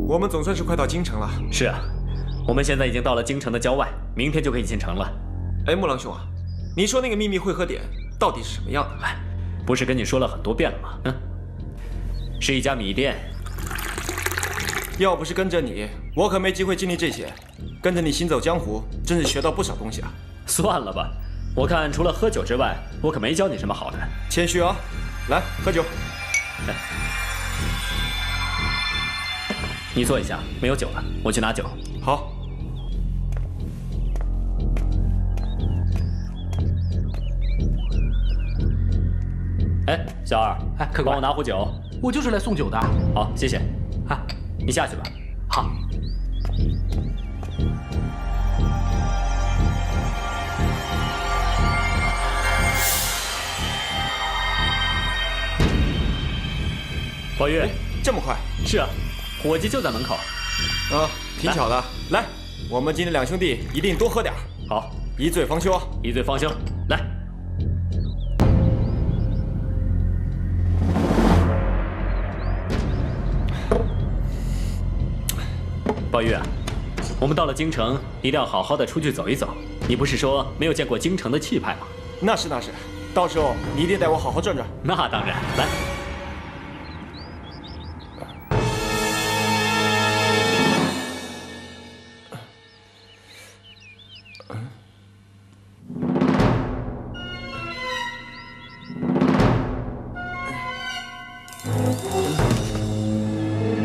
我们总算是快到京城了。是啊，我们现在已经到了京城的郊外，明天就可以进城了。哎，木狼兄啊，你说那个秘密汇合点到底是什么样的？哎，不是跟你说了很多遍了吗？是一家米店。要不是跟着你，我可没机会经历这些。跟着你行走江湖，真是学到不少东西啊。算了吧，我看除了喝酒之外，我可没教你什么好的。谦虚啊，来喝酒。你坐一下，没有酒了，我去拿酒。好。哎，小二，哎，客官，帮我拿壶酒。我就是来送酒的。好，谢谢。啊，你下去吧。好。宝玉，这么快？是啊，伙计就在门口。啊，挺巧的。来，我们今天两兄弟一定多喝点。好，一醉方休。一醉方休。来。宝玉啊，我们到了京城，一定要好好的出去走一走。你不是说没有见过京城的气派吗？那是，到时候你一定带我好好转转。那当然，来。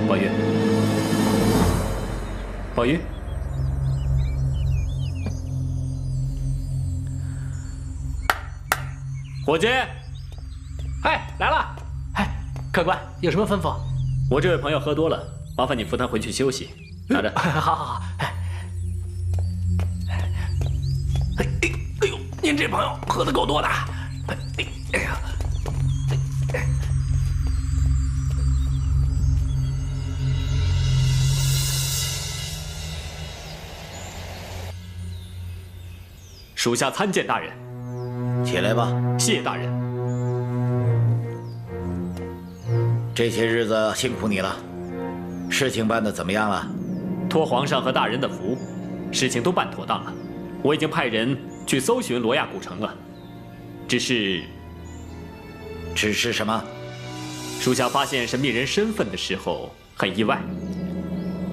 宝玉，宝玉，伙计，哎，来了。哎，客官有什么吩咐？我这位朋友喝多了，麻烦你扶他回去休息。拿着。好。哎呦，您这朋友喝的够多的。哎呀。属下参见大人。起来吧。谢大人。这些日子辛苦你了，事情办得怎么样了？托皇上和大人的福，事情都办妥当了。我已经派人去搜寻罗亚古城了，只是什么？属下发现神秘人身份的时候很意外。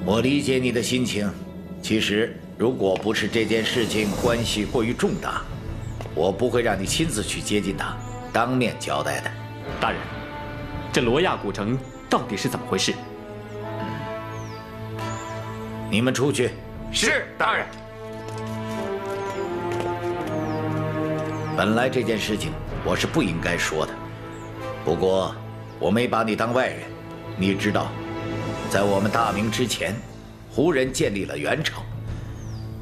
我理解你的心情。其实，如果不是这件事情关系过于重大，我不会让你亲自去接近他，当面交代的。大人，这罗亚古城到底是怎么回事？你们出去。是，大人。本来这件事情我是不应该说的，不过我没把你当外人。你知道，在我们大明之前，胡人建立了元朝，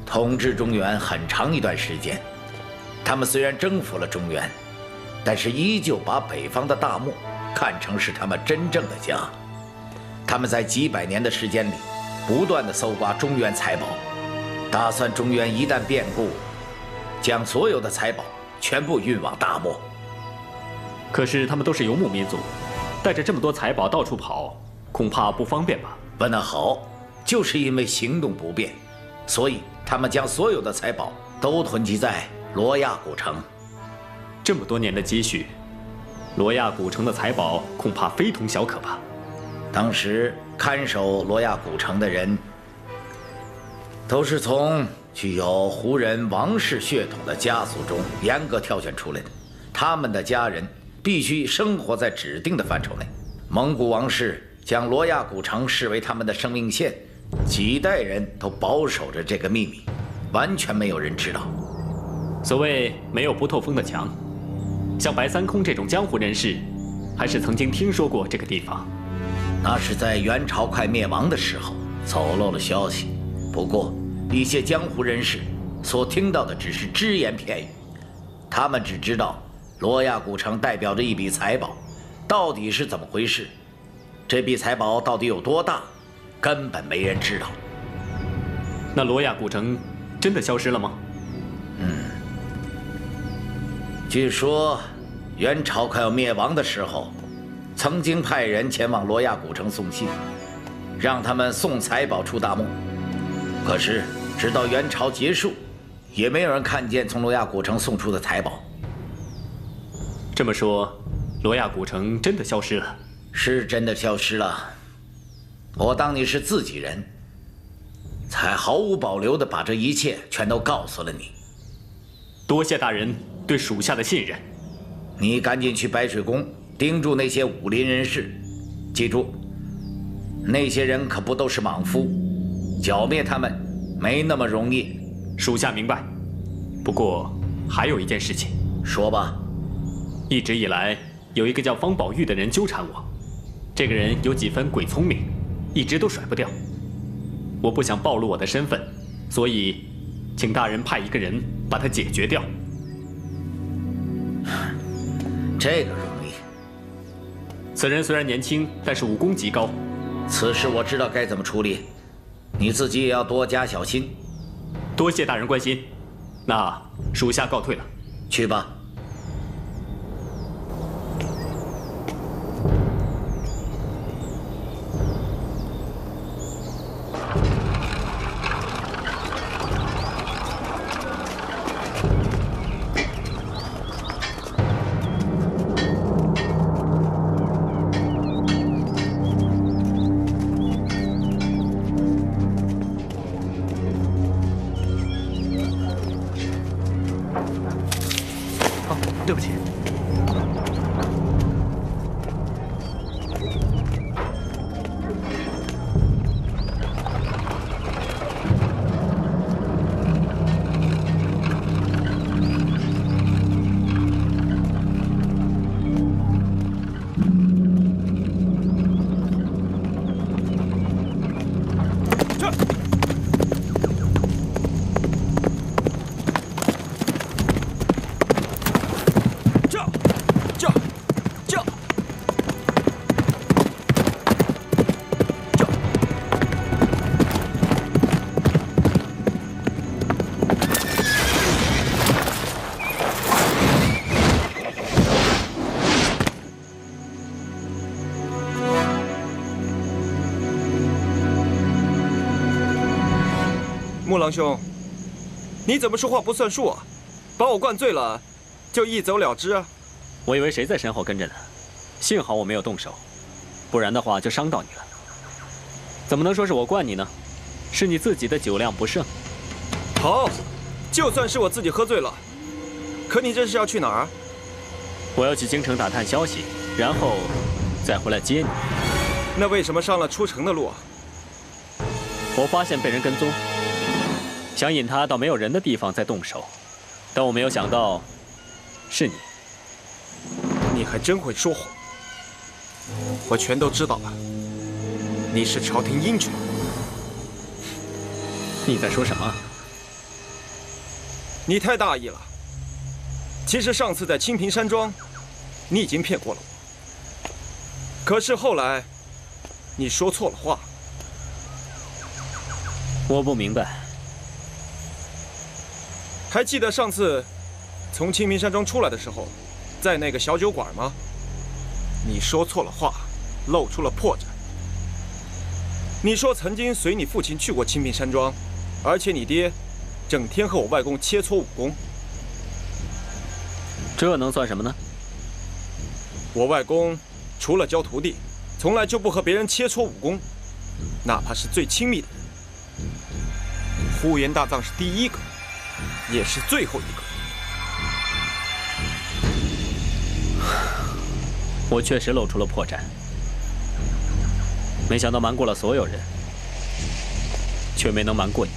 统治中原很长一段时间。他们虽然征服了中原，但是依旧把北方的大漠看成是他们真正的家。他们在几百年的时间里，不断地搜刮中原财宝，打算中原一旦变故，将所有的财宝全部运往大漠。可是他们都是游牧民族，带着这么多财宝到处跑，恐怕不方便吧？问得好，就是因为行动不便，所以他们将所有的财宝都囤积在罗亚古城。这么多年的积蓄，罗亚古城的财宝恐怕非同小可吧？当时看守罗亚古城的人，都是从具有胡人王室血统的家族中严格挑选出来的。他们的家人必须生活在指定的范畴内。蒙古王室将罗亚古城视为他们的生命线，几代人都保守着这个秘密，完全没有人知道。所谓没有不透风的墙，像白三空这种江湖人士，还是曾经听说过这个地方。那是在元朝快灭亡的时候走漏了消息，不过一些江湖人士所听到的只是只言片语，他们只知道罗亚古城代表着一笔财宝，到底是怎么回事，这笔财宝到底有多大，根本没人知道。那罗亚古城真的消失了吗？据说元朝快要灭亡的时候，曾经派人前往罗亚古城送信，让他们送财宝出大漠。可是直到元朝结束，也没有人看见从罗亚古城送出的财宝。这么说，罗亚古城真的消失了？是真的消失了。我当你是自己人，才毫无保留地把这一切全都告诉了你。多谢大人对属下的信任。你赶紧去白水宫盯住那些武林人士，记住，那些人可不都是莽夫，剿灭他们没那么容易。属下明白。不过还有一件事情。说吧。一直以来，有一个叫方宝玉的人纠缠我。这个人有几分鬼聪明，一直都甩不掉。我不想暴露我的身份，所以请大人派一个人把他解决掉。这个容易。此人虽然年轻，但是武功极高。此事我知道该怎么处理，你自己也要多加小心。多谢大人关心，那属下告退了。去吧。对不起。木狼兄，你怎么说话不算数啊？把我灌醉了，就一走了之啊？我以为谁在身后跟着呢，幸好我没有动手，不然的话就伤到你了。怎么能说是我灌你呢？是你自己的酒量不慎。好，就算是我自己喝醉了，可你这是要去哪儿啊？我要去京城打探消息，然后再回来接你。那为什么上了出城的路啊？我发现被人跟踪，想引他到没有人的地方再动手，但我没有想到是你。你还真会说谎，我全都知道了。你是朝廷鹰犬。你在说什么？你太大意了。其实上次在清平山庄，你已经骗过了我。可是后来，你说错了话。我不明白。还记得上次从清平山庄出来的时候，在那个小酒馆吗？你说错了话，露出了破绽。你说曾经随你父亲去过清平山庄，而且你爹整天和我外公切磋武功。这能算什么呢？我外公除了教徒弟，从来就不和别人切磋武功，哪怕是最亲密的人。呼延大藏是第一个，也是最后一个。我确实露出了破绽，没想到瞒过了所有人，却没能瞒过你。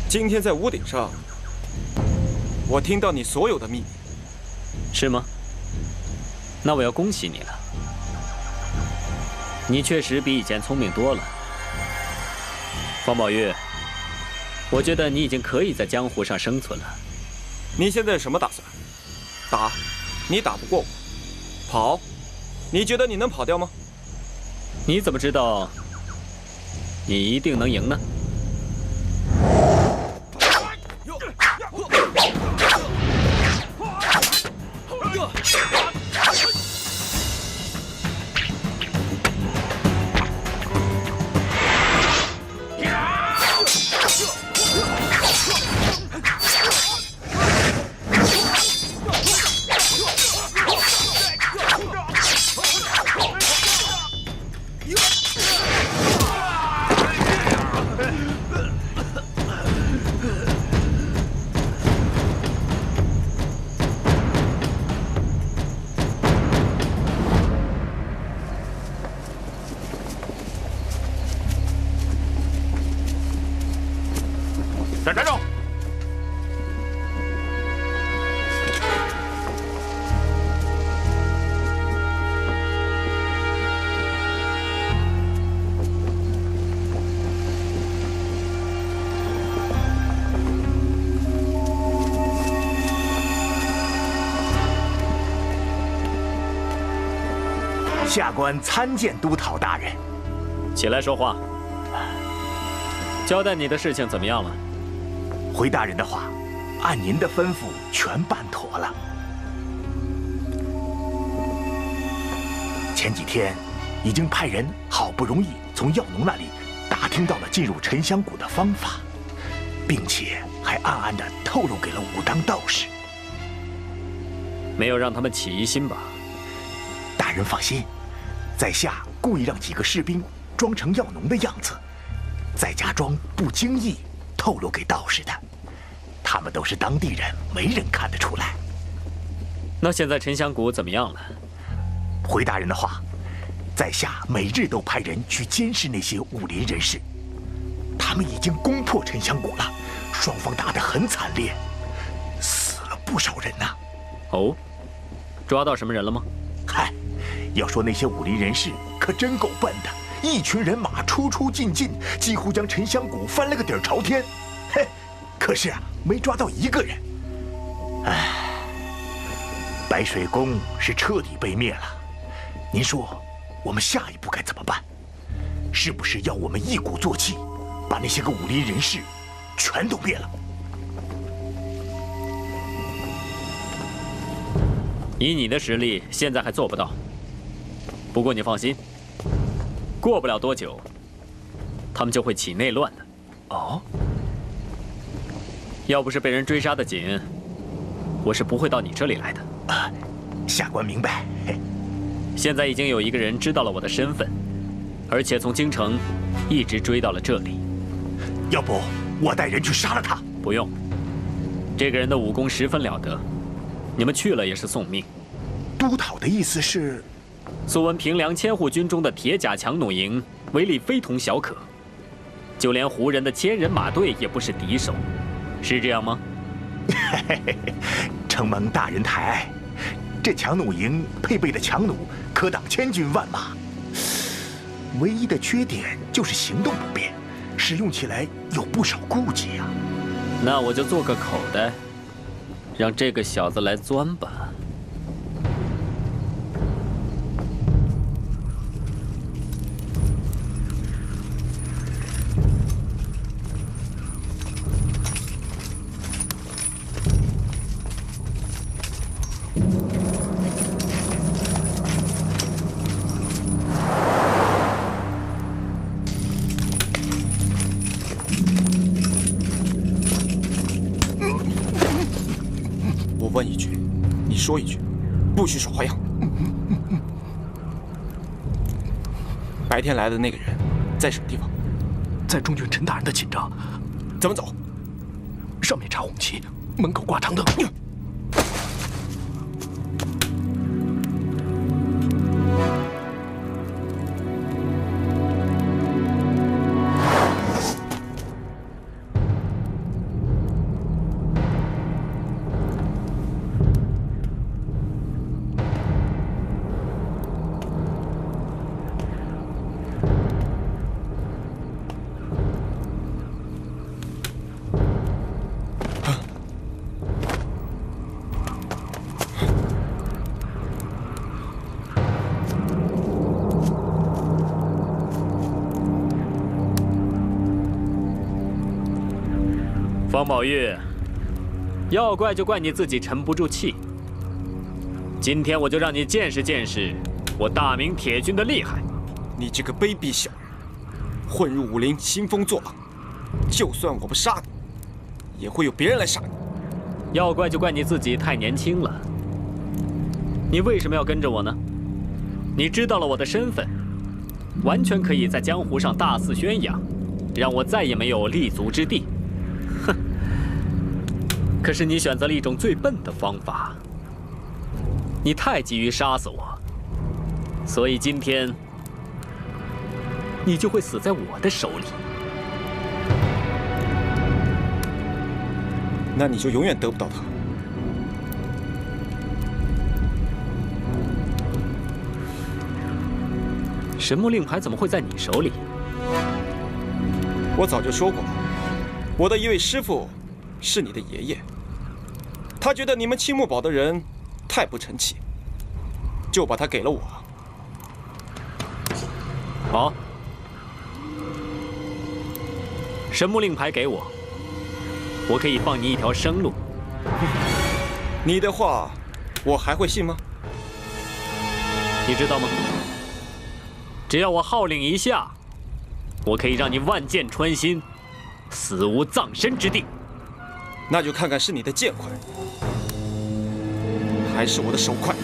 今天在屋顶上，我听到你所有的秘密。是吗？那我要恭喜你了，你确实比以前聪明多了。方宝玉，我觉得你已经可以在江湖上生存了。你现在什么打算？打？你打不过我。跑？你觉得你能跑掉吗？你怎么知道你一定能赢呢？下官参见督讨大人。起来说话。交代你的事情怎么样了？回大人的话，按您的吩咐全办妥了。前几天已经派人好不容易从药农那里打听到了进入沉香谷的方法，并且还暗暗地透露给了武当道士。没有让他们起疑心吧？大人放心，在下故意让几个士兵装成药农的样子，再假装不经意透露给道士的。他们都是当地人，没人看得出来。那现在沉香谷怎么样了？回大人的话，在下每日都派人去监视那些武林人士，他们已经攻破沉香谷了，双方打得很惨烈，死了不少人呐。哦，抓到什么人了吗？嗨，要说那些武林人士可真够笨的，一群人马出出进进，几乎将沉香谷翻了个底儿朝天。嘿，可是啊，没抓到一个人。唉，白水宫是彻底被灭了。您说，我们下一步该怎么办？是不是要我们一鼓作气，把那些个武林人士全都灭了？以你的实力，现在还做不到。不过你放心，过不了多久，他们就会起内乱的。哦，要不是被人追杀的紧，我是不会到你这里来的。下官明白。现在已经有一个人知道了我的身份，而且从京城一直追到了这里。要不我带人去杀了他？不用，这个人的武功十分了得，你们去了也是送命。督讨的意思是，素闻平凉千户军中的铁甲强弩营威力非同小可，就连胡人的1000人马队也不是敌手，是这样吗？承蒙大人抬爱，这强弩营配备的强弩可挡千军万马，唯一的缺点就是行动不便，使用起来有不少顾忌呀。那我就做个口袋，让这个小子来钻吧。我问一句，你说一句，不许耍花样。白天来的那个人在什么地方？在中军陈大人的寝帐。怎么走？上面插红旗，门口挂长灯。方宝玉，要怪就怪你自己沉不住气。今天我就让你见识见识我大明铁军的厉害。你这个卑鄙小人，混入武林兴风作浪，就算我不杀你，也会有别人来杀你。要怪就怪你自己太年轻了。你为什么要跟着我呢？你知道了我的身份，完全可以在江湖上大肆宣扬，让我再也没有立足之地。哼！可是你选择了一种最笨的方法，你太急于杀死我，所以今天你就会死在我的手里。那你就永远得不到他。神木令牌怎么会在你手里？我早就说过了，我的一位师傅是你的爷爷，他觉得你们青木堡的人太不成器，就把他给了我。好，神木令牌给我，我可以放你一条生路。你的话，我还会信吗？你知道吗？只要我号令一下，我可以让你万箭穿心，死无葬身之地。那就看看是你的剑快，还是我的手快。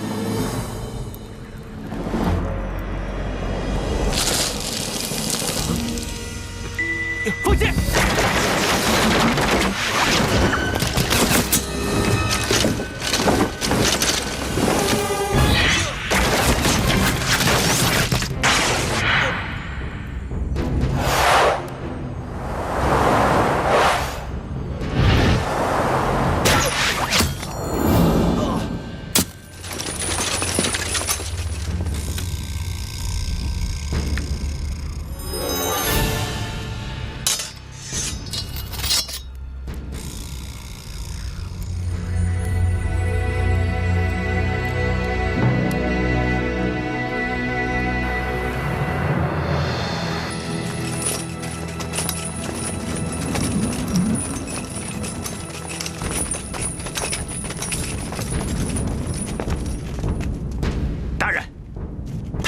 放箭！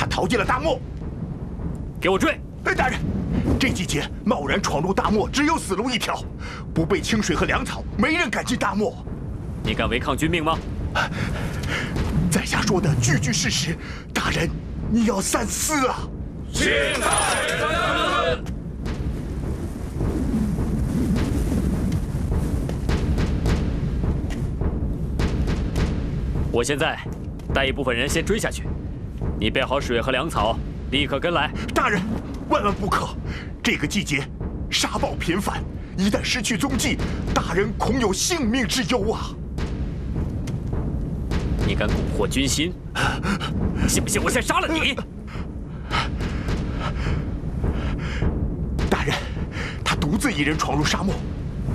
逃进了大漠，给我追！大人，这季节贸然闯入大漠，只有死路一条。不备清水和粮草，没人敢进大漠。你敢违抗军命吗？在下说的句句事实，大人，你要三思啊！谢大人。我现在带一部分人先追下去。你备好水和粮草，立刻跟来。大人，万万不可！这个季节沙暴频繁，一旦失去踪迹，大人恐有性命之忧啊！你敢蛊惑军心？信不信我先杀了你？大人，他独自一人闯入沙漠，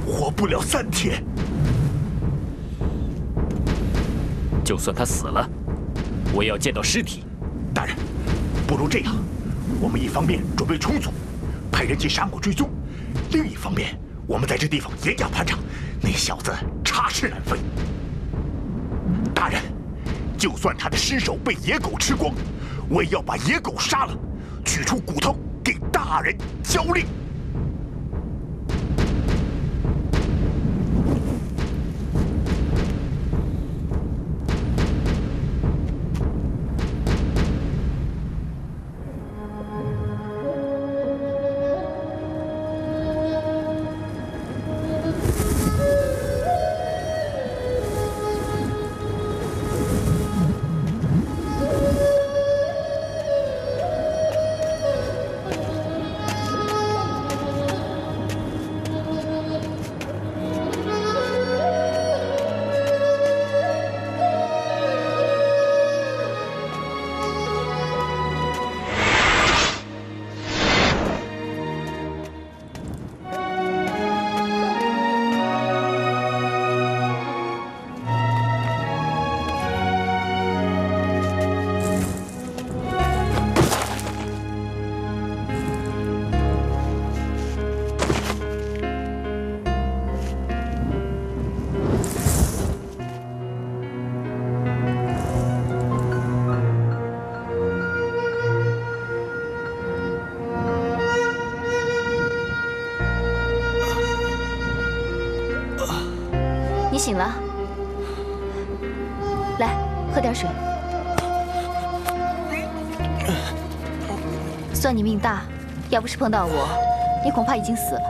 活不了3天。就算他死了，我也要见到尸体。大人，不如这样，我们一方面准备充足，派人进沙漠追踪；另一方面，我们在这地方严加盘查，那小子插翅难飞。大人，就算他的尸首被野狗吃光，我也要把野狗杀了，取出骨头给大人交令。醒了，来喝点水。算你命大，要不是碰到我，你恐怕已经死了。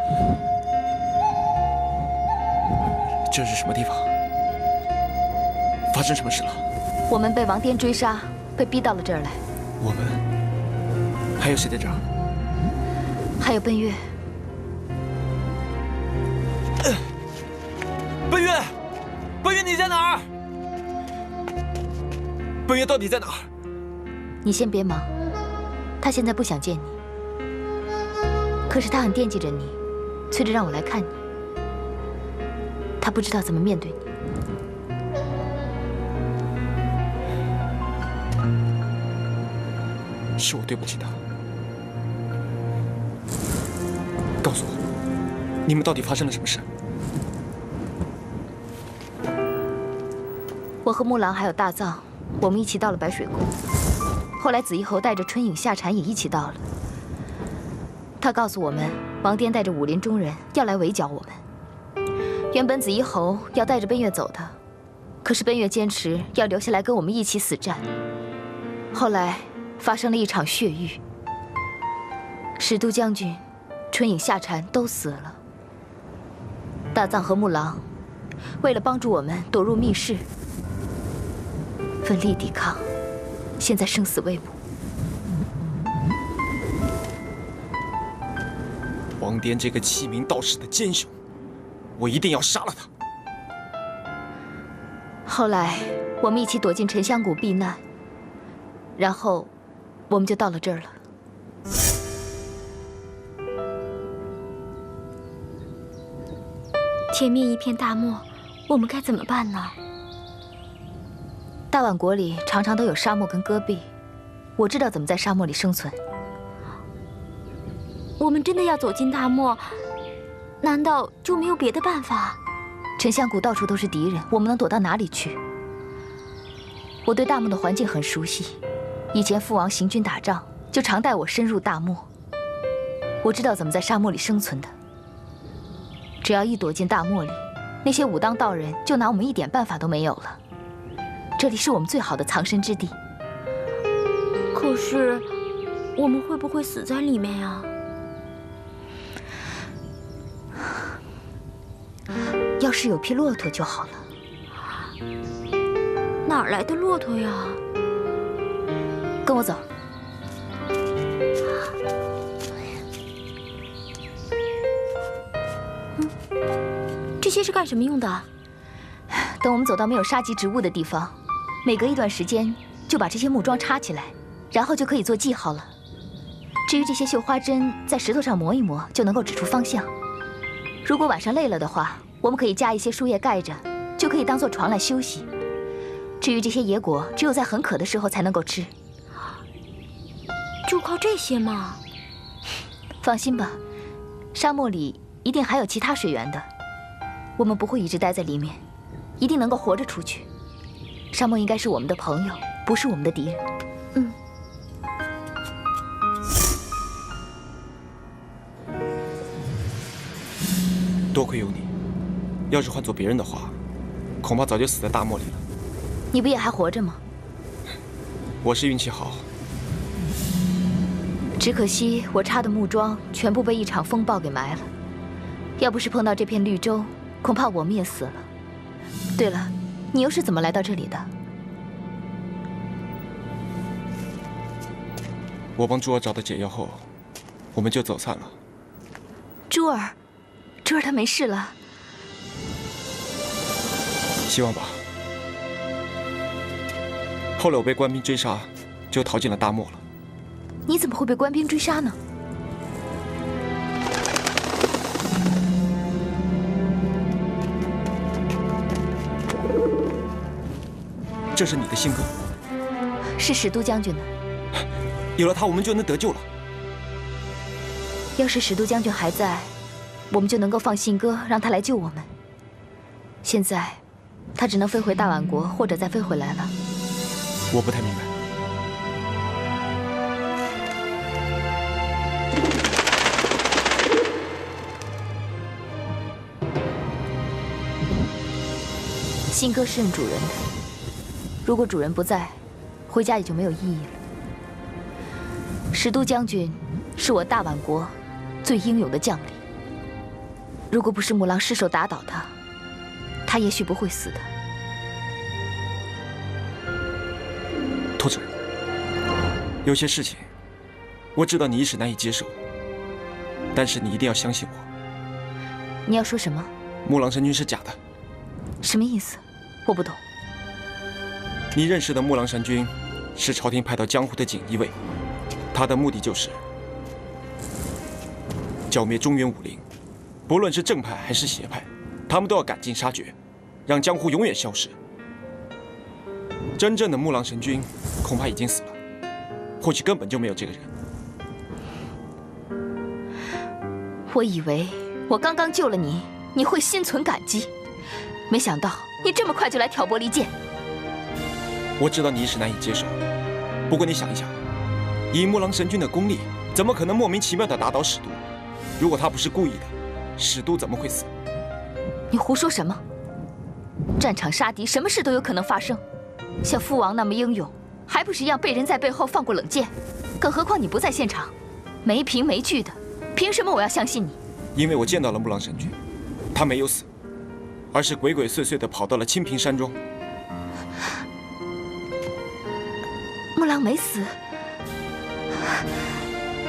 这是什么地方？发生什么事了？我们被王颠追杀，被逼到了这儿来。我们还有谁在这儿？还有奔月。奔月，奔月，你在哪儿？奔月到底在哪儿？你先别忙，他现在不想见你，可是他很惦记着你，催着让我来看你。他不知道怎么面对你。是我对不起他，告诉我，你们到底发生了什么事？我和木狼还有大藏，我们一起到了白水宫。后来紫衣侯带着春影、夏蝉也一起到了。他告诉我们，王颠带着武林中人要来围剿我们。原本紫衣侯要带着奔月走的，可是奔月坚持要留下来跟我们一起死战。后来发生了一场血狱，使都将军、春影、夏蝉都死了。大藏和木狼为了帮助我们躲入密室，奋力抵抗，现在生死未卜。王颠这个欺名盗士的奸雄，我一定要杀了他。后来我们一起躲进沉香谷避难，然后我们就到了这儿了。前面一片大漠，我们该怎么办呢？大宛国里常常都有沙漠跟戈壁，我知道怎么在沙漠里生存。我们真的要走进大漠，难道就没有别的办法？沉香谷到处都是敌人，我们能躲到哪里去？我对大漠的环境很熟悉，以前父王行军打仗就常带我深入大漠，我知道怎么在沙漠里生存的。只要一躲进大漠里，那些武当道人就拿我们一点办法都没有了。这里是我们最好的藏身之地。可是，我们会不会死在里面呀？要是有匹骆驼就好了。哪儿来的骆驼呀？跟我走。这些是干什么用的？等我们走到没有沙棘植物的地方，每隔一段时间就把这些木桩插起来，然后就可以做记号了。至于这些绣花针，在石头上磨一磨就能够指出方向。如果晚上累了的话，我们可以加一些树叶盖着，就可以当做床来休息。至于这些野果，只有在很渴的时候才能够吃。就靠这些吗？放心吧，沙漠里一定还有其他水源的，我们不会一直待在里面，一定能够活着出去。沙漠应该是我们的朋友，不是我们的敌人。嗯。多亏有你，要是换做别人的话，恐怕早就死在大漠里了。你不也还活着吗？我是运气好，只可惜我插的木桩全部被一场风暴给埋了。要不是碰到这片绿洲，恐怕我们也死了。对了，你又是怎么来到这里的？我帮珠儿找到解药后，我们就走散了。珠儿，珠儿她没事了。希望吧。后来我被官兵追杀，就逃进了大漠了。你怎么会被官兵追杀呢？这是你的信鸽，是史都将军的。有了它，我们就能得救了。要是史都将军还在，我们就能够放信鸽，让他来救我们。现在，他只能飞回大宛国，或者再飞回来了。我不太明白。信鸽是认主人的，如果主人不在，回家也就没有意义了。史都将军是我大宛国最英勇的将领，如果不是母狼失手打倒他，他也许不会死的。兔子，有些事情我知道你一时难以接受，但是你一定要相信我。你要说什么？木狼神君是假的。什么意思？我不懂。你认识的木狼神君是朝廷派到江湖的锦衣卫，他的目的就是剿灭中原武林，不论是正派还是邪派，他们都要赶尽杀绝，让江湖永远消失。真正的木狼神君恐怕已经死了，或许根本就没有这个人。我以为我刚刚救了你，你会心存感激，没想到你这么快就来挑拨离间。我知道你一时难以接受，不过你想一想，以木狼神君的功力，怎么可能莫名其妙地打倒使都？如果他不是故意的，使都怎么会死？你胡说什么？战场杀敌，什么事都有可能发生。像父王那么英勇，还不是一样被人在背后放过冷箭？更何况你不在现场，没凭没据的，凭什么我要相信你？因为我见到了木狼神君，他没有死，而是鬼鬼祟祟地跑到了清平山庄。木狼没死，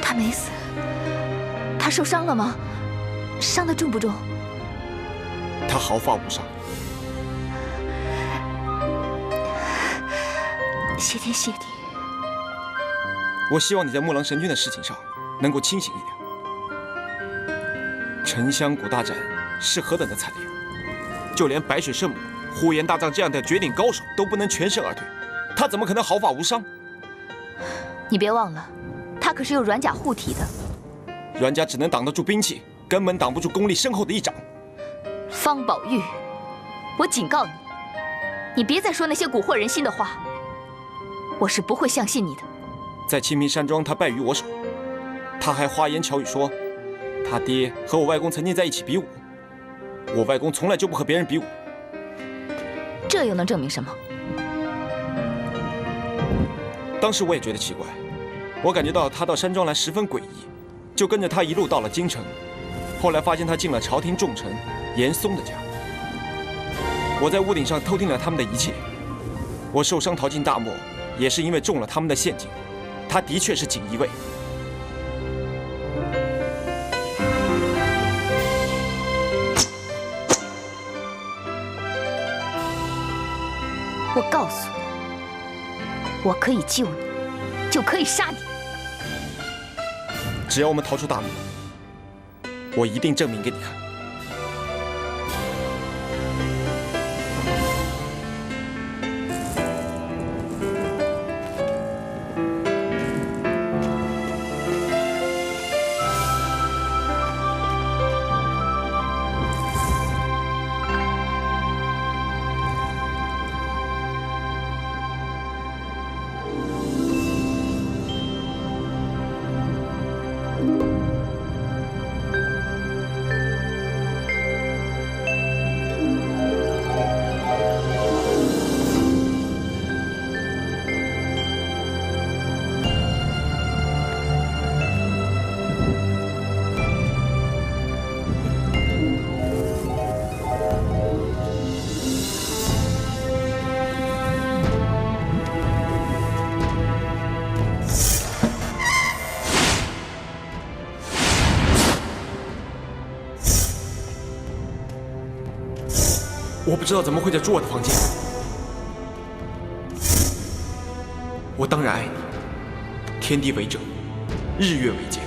他没死，他受伤了吗？伤得重不重？他毫发无伤。谢天谢地。我希望你在木狼神君的事情上能够清醒一点。沉香谷大战是何等的惨烈，就连白水圣母、呼延大藏这样的绝顶高手都不能全身而退，他怎么可能毫发无伤？你别忘了，他可是有软甲护体的。阮家只能挡得住兵器，根本挡不住功力深厚的一掌。方宝玉，我警告你，你别再说那些蛊惑人心的话，我是不会相信你的。在清平山庄，他败于我手，他还花言巧语说，他爹和我外公曾经在一起比武，我外公从来就不和别人比武。这又能证明什么？当时我也觉得奇怪，我感觉到他到山庄来十分诡异，就跟着他一路到了京城。后来发现他进了朝廷重臣严嵩的家，我在屋顶上偷听了他们的一切。我受伤逃进大漠，也是因为中了他们的陷阱。他的确是锦衣卫。我告诉你，我可以救你，就可以杀你。只要我们逃出大漠，我一定证明给你看。我不知道怎么会在住我的房间。我当然爱你，天地为证，日月为鉴。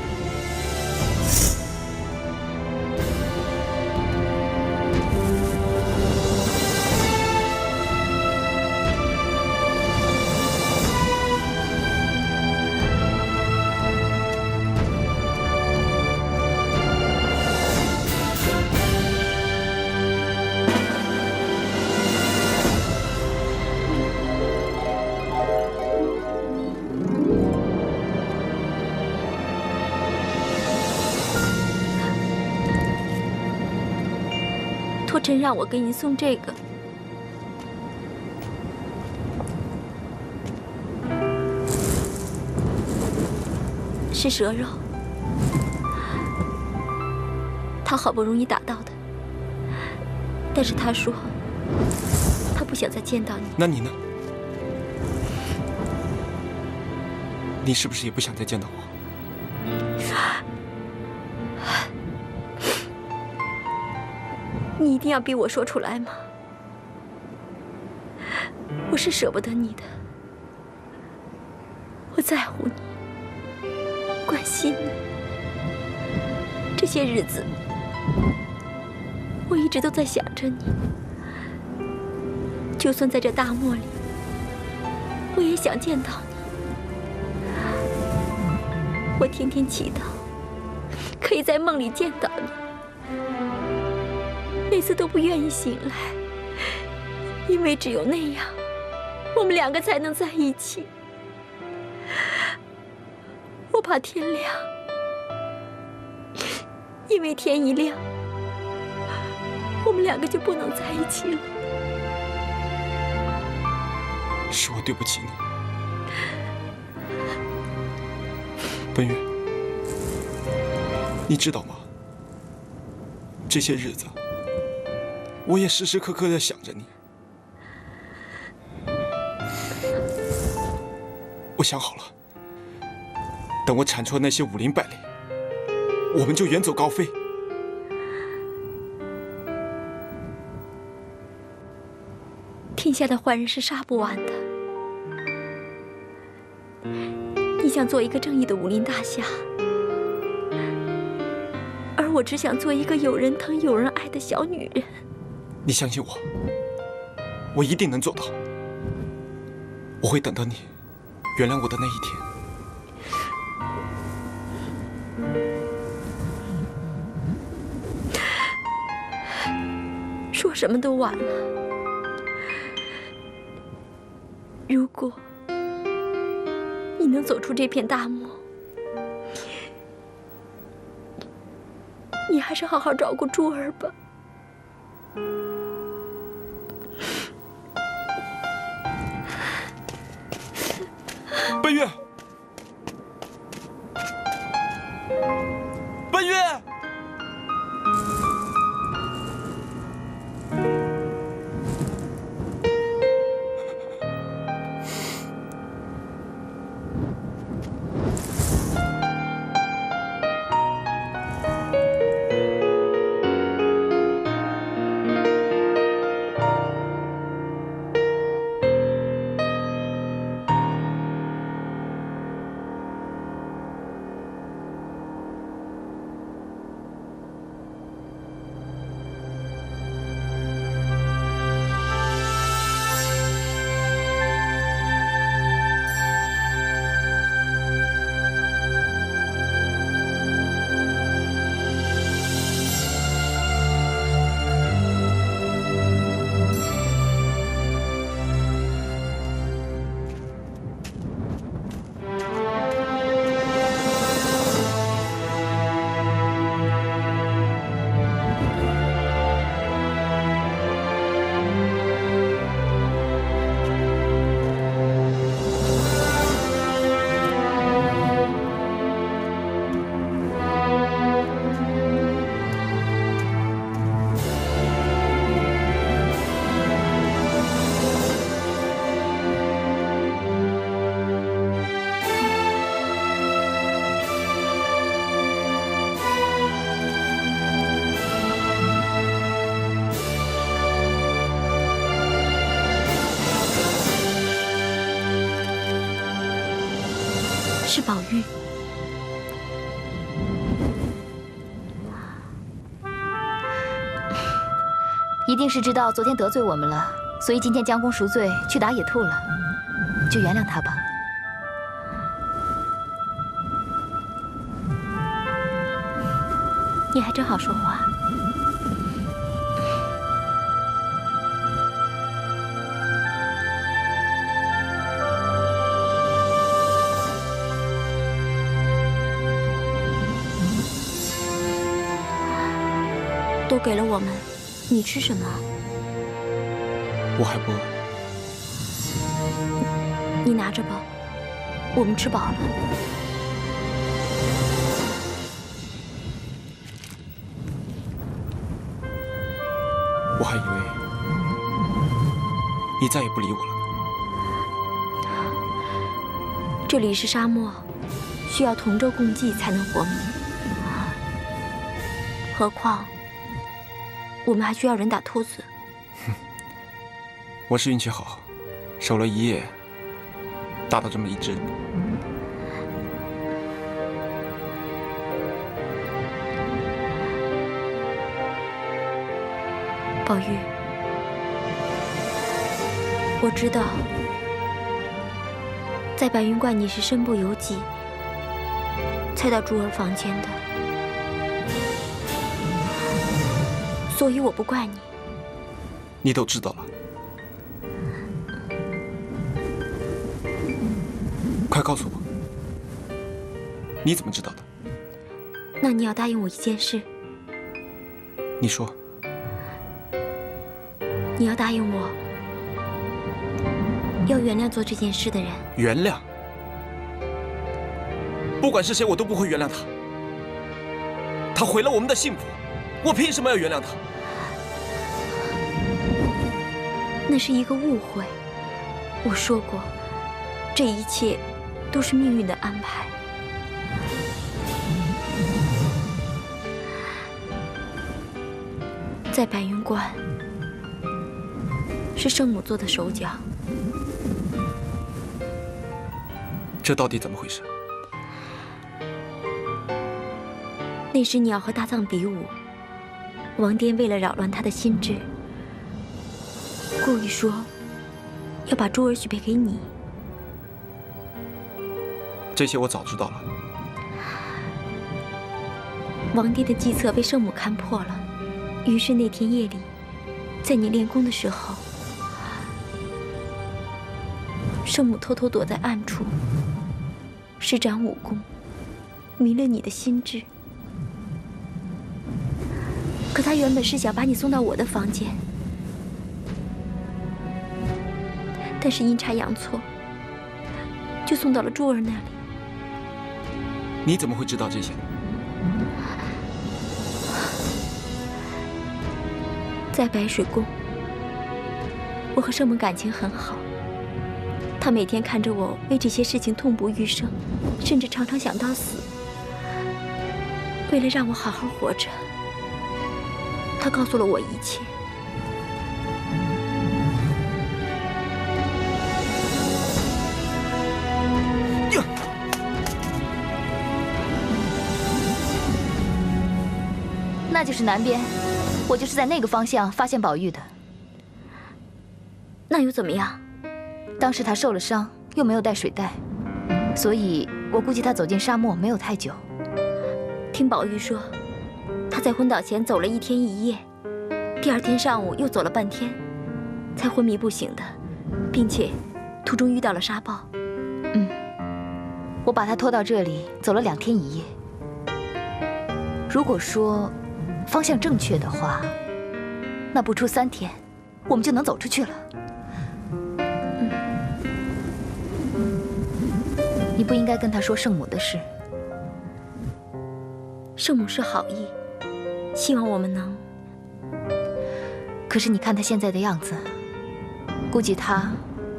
托臣让我给您送这个，是蛇肉，他好不容易打到的，但是他说他不想再见到你。那你呢？你是不是也不想再见到我？你一定要逼我说出来吗？我是舍不得你的，我在乎你，关心你。这些日子，我一直都在想着你。就算在这大漠里，我也想见到你。我天天祈祷，可以在梦里见到你，每次都不愿意醒来，因为只有那样，我们两个才能在一起。我怕天亮，因为天一亮，我们两个就不能在一起了。是我对不起你，奔月，你知道吗？这些日子，我也时时刻刻地想着你。我想好了，等我铲除那些武林败类，我们就远走高飞。天下的坏人是杀不完的。你想做一个正义的武林大侠，而我只想做一个有人疼、有人爱的小女人。你相信我，我一定能做到。我会等到你原谅我的那一天。说什么都晚了。如果你能走出这片大漠，你还是好好照顾珠儿吧。奔月，奔月。是宝玉。一定是知道昨天得罪我们了，所以今天将功赎罪去打野兔了，就原谅他吧。你还真好说话。都给了我们，你吃什么？我还不饿。你拿着吧，我们吃饱了。我还以为你再也不理我了。这里是沙漠，需要同舟共济才能活命。何况我们还需要人打兔子。我是运气好，守了一夜，打到这么一只。宝玉，我知道，在白云观你是身不由己才到珠儿房间的。所以我不怪你。你都知道了，快告诉我，你怎么知道的？那你要答应我一件事。你说。你要答应我，要原谅做这件事的人。原谅？不管是谁，我都不会原谅他。他毁了我们的幸福，我凭什么要原谅他？那是一个误会。我说过，这一切都是命运的安排。在白云观，是圣母做的手脚。这到底怎么回事？那时你要和大藏比武，王颠为了扰乱他的心智，故意说要把珠儿许配给你。这些我早知道了。王颠的计策被圣母看破了，于是那天夜里，在你练功的时候，圣母偷偷躲在暗处，施展武功，迷了你的心智。可他原本是想把你送到我的房间，但是阴差阳错，就送到了珠儿那里。你怎么会知道这些？在白水宫，我和圣母感情很好。她每天看着我为这些事情痛不欲生，甚至常常想到死。为了让我好好活着，她告诉了我一切。那就是南边，我就是在那个方向发现宝玉的。那又怎么样？当时他受了伤，又没有带水袋，所以我估计他走进沙漠没有太久。听宝玉说，他在昏倒前走了1天1夜，第2天上午又走了半天，才昏迷不醒的，并且途中遇到了沙暴。我把他拖到这里，走了2天1夜。如果说方向正确的话，那不出3天，我们就能走出去了。你不应该跟他说圣母的事。圣母是好意，希望我们能……可是你看他现在的样子，估计他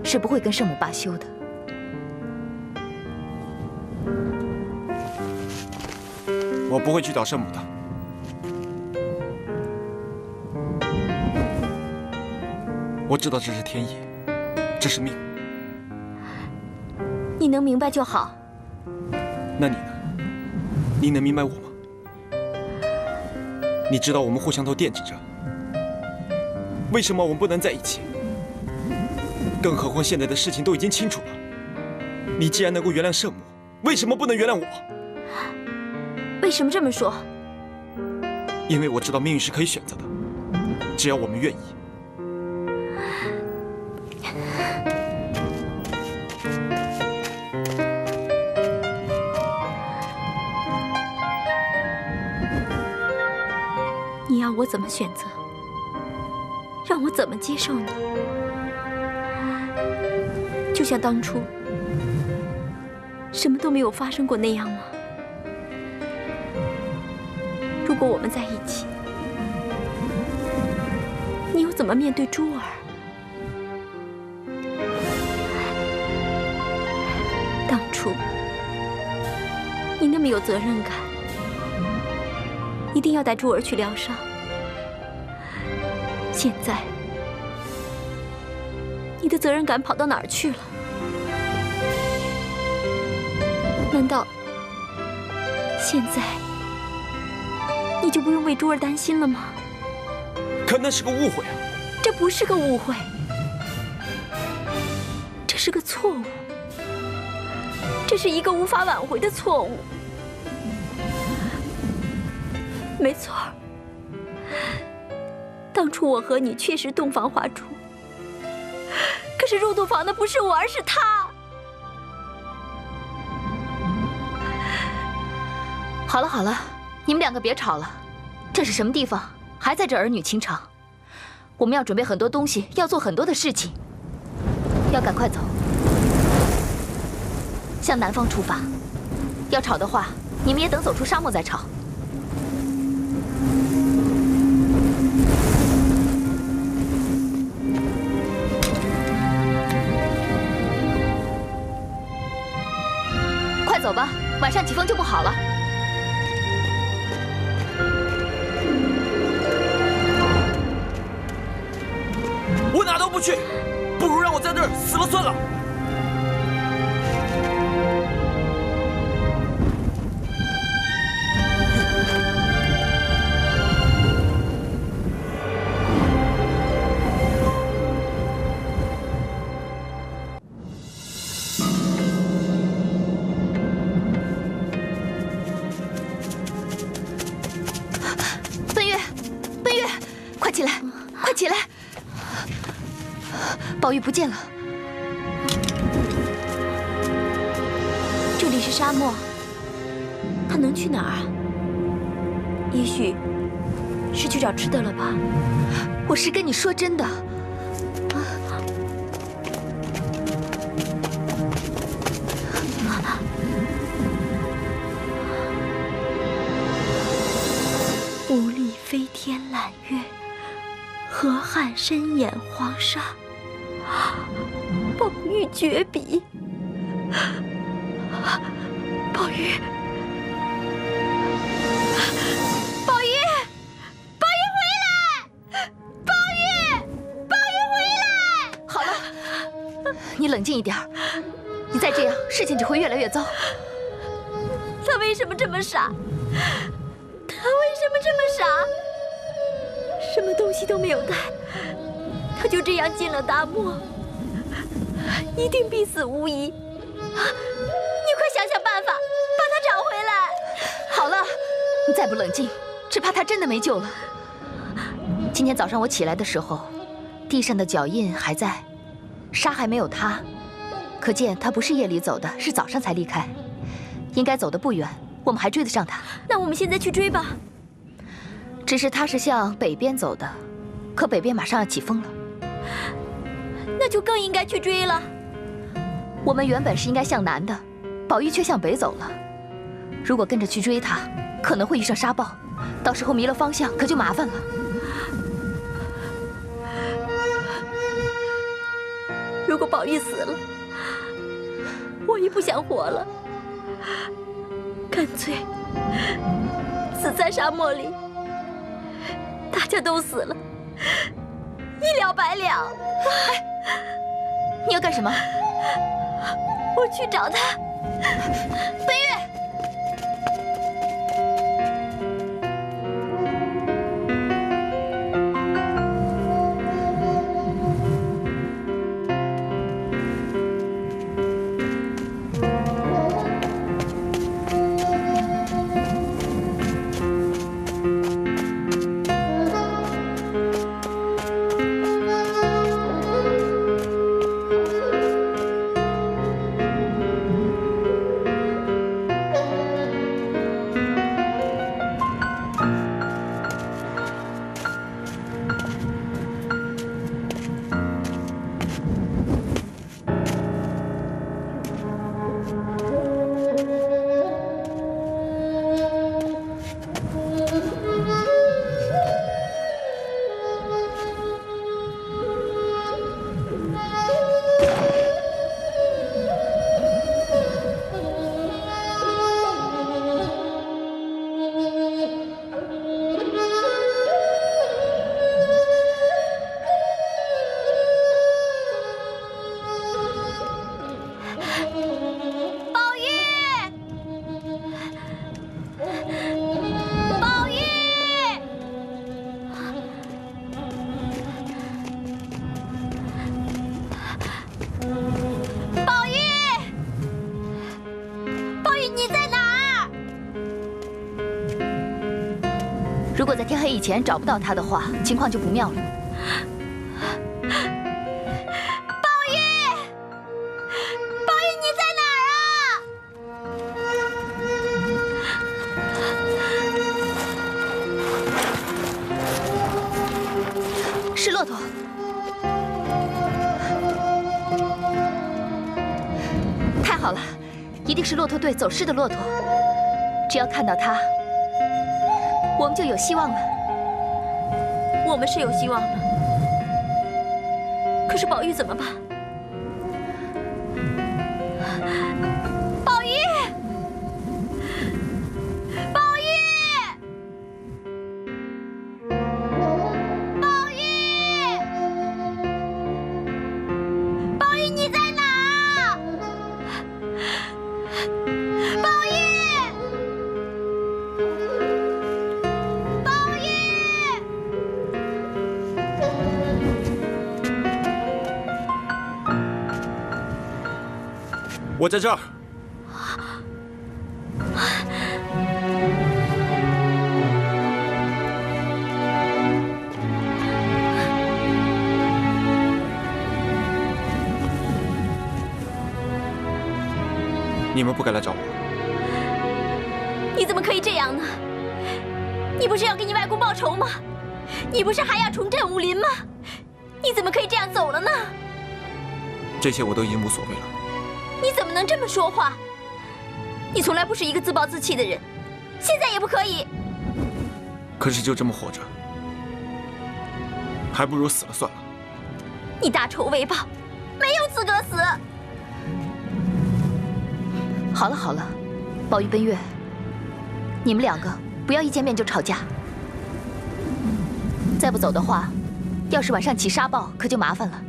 是不会跟圣母罢休的。我不会去找圣母的。我知道这是天意，这是命。你能明白就好。那你呢？你能明白我吗？你知道我们互相都惦记着，为什么我们不能在一起？更何况现在的事情都已经清楚了。你既然能够原谅圣母，为什么不能原谅我？为什么这么说？因为我知道命运是可以选择的，只要我们愿意。你要我怎么选择？让我怎么接受你？就像当初什么都没有发生过那样吗？如果我们在一起，你又怎么面对珠儿？当初你那么有责任感，一定要带珠儿去疗伤。现在，你的责任感跑到哪儿去了？难道现在你就不用为珠儿担心了吗？可那是个误会啊！这不是个误会，这是个错误，这是一个无法挽回的错误。没错，当初我和你确实洞房花烛，可是入洞房的不是我，而是他。好了好了，你们两个别吵了。这是什么地方？还在这儿女情长？我们要准备很多东西，要做很多的事情，要赶快走，向南方出发。要吵的话，你们也等走出沙漠再吵。快走吧，晚上起风就不好了。我哪都不去，不如让我在这儿死了算了。快起来，快起来！宝玉不见了。这里是沙漠，他能去哪儿啊？也许是去找吃的了吧？我是跟你说真的。无力飞天揽月，河汉深掩黄沙。宝玉绝笔，宝玉，宝玉，宝玉回来！宝玉，宝玉回来！好了，你冷静一点，你再这样，事情只会越来越糟。他为什么这么傻？他为什么这么傻？什么东西都没有带，他就这样进了大漠，一定必死无疑。你快想想办法，把他找回来。好了，你再不冷静，只怕他真的没救了。今天早上我起来的时候，地上的脚印还在，沙还没有塌，可见他不是夜里走的，是早上才离开，应该走得不远，我们还追得上他。那我们现在去追吧。只是他是向北边走的，可北边马上要起风了，那就更应该去追了。我们原本是应该向南的，宝玉却向北走了。如果跟着去追他，可能会遇上沙暴，到时候迷了方向，可就麻烦了。如果宝玉死了，我也不想活了，干脆死在沙漠里。大家都死了，一了百了。你要干什么？我去找他。飞月。如果在天黑以前找不到他的话，情况就不妙了。是骆驼，太好了，一定是骆驼队走失的骆驼。只要看到它，我们就有希望了。我们是有希望了，可是宝玉怎么办？宝玉，宝玉！你在哪？宝玉！宝玉！我在这儿。你们不该来找我。你怎么可以这样呢？你不是要给你外公报仇吗？你不是还要重振武林吗？你怎么可以这样走了呢？这些我都已经无所谓了。你怎么能这么说话？你从来不是一个自暴自弃的人，现在也不可以。可是就这么活着，还不如死了算了。你大仇未报，没有资格死。好了好了，宝玉、奔月，你们两个不要一见面就吵架。再不走的话，要是晚上起沙暴，可就麻烦了。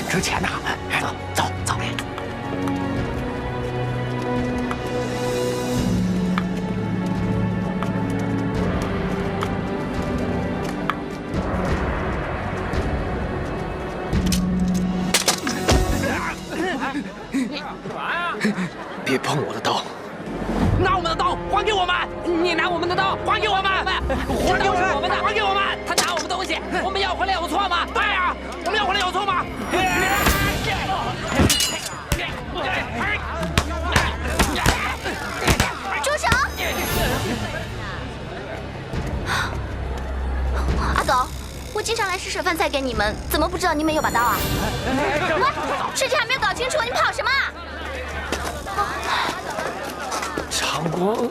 值钱呐！走走走。别碰我的刀！拿我们的刀还给我们！你拿我们的刀还给我们！还给我们的，还给我们！他拿我们东西，我们要回来有错吗？对呀，我们要回来有错吗？住手！阿狗，我经常来施舍饭菜给你们，怎么不知道你们有把刀啊？喂，事情还没有搞清楚，你跑什么？长光。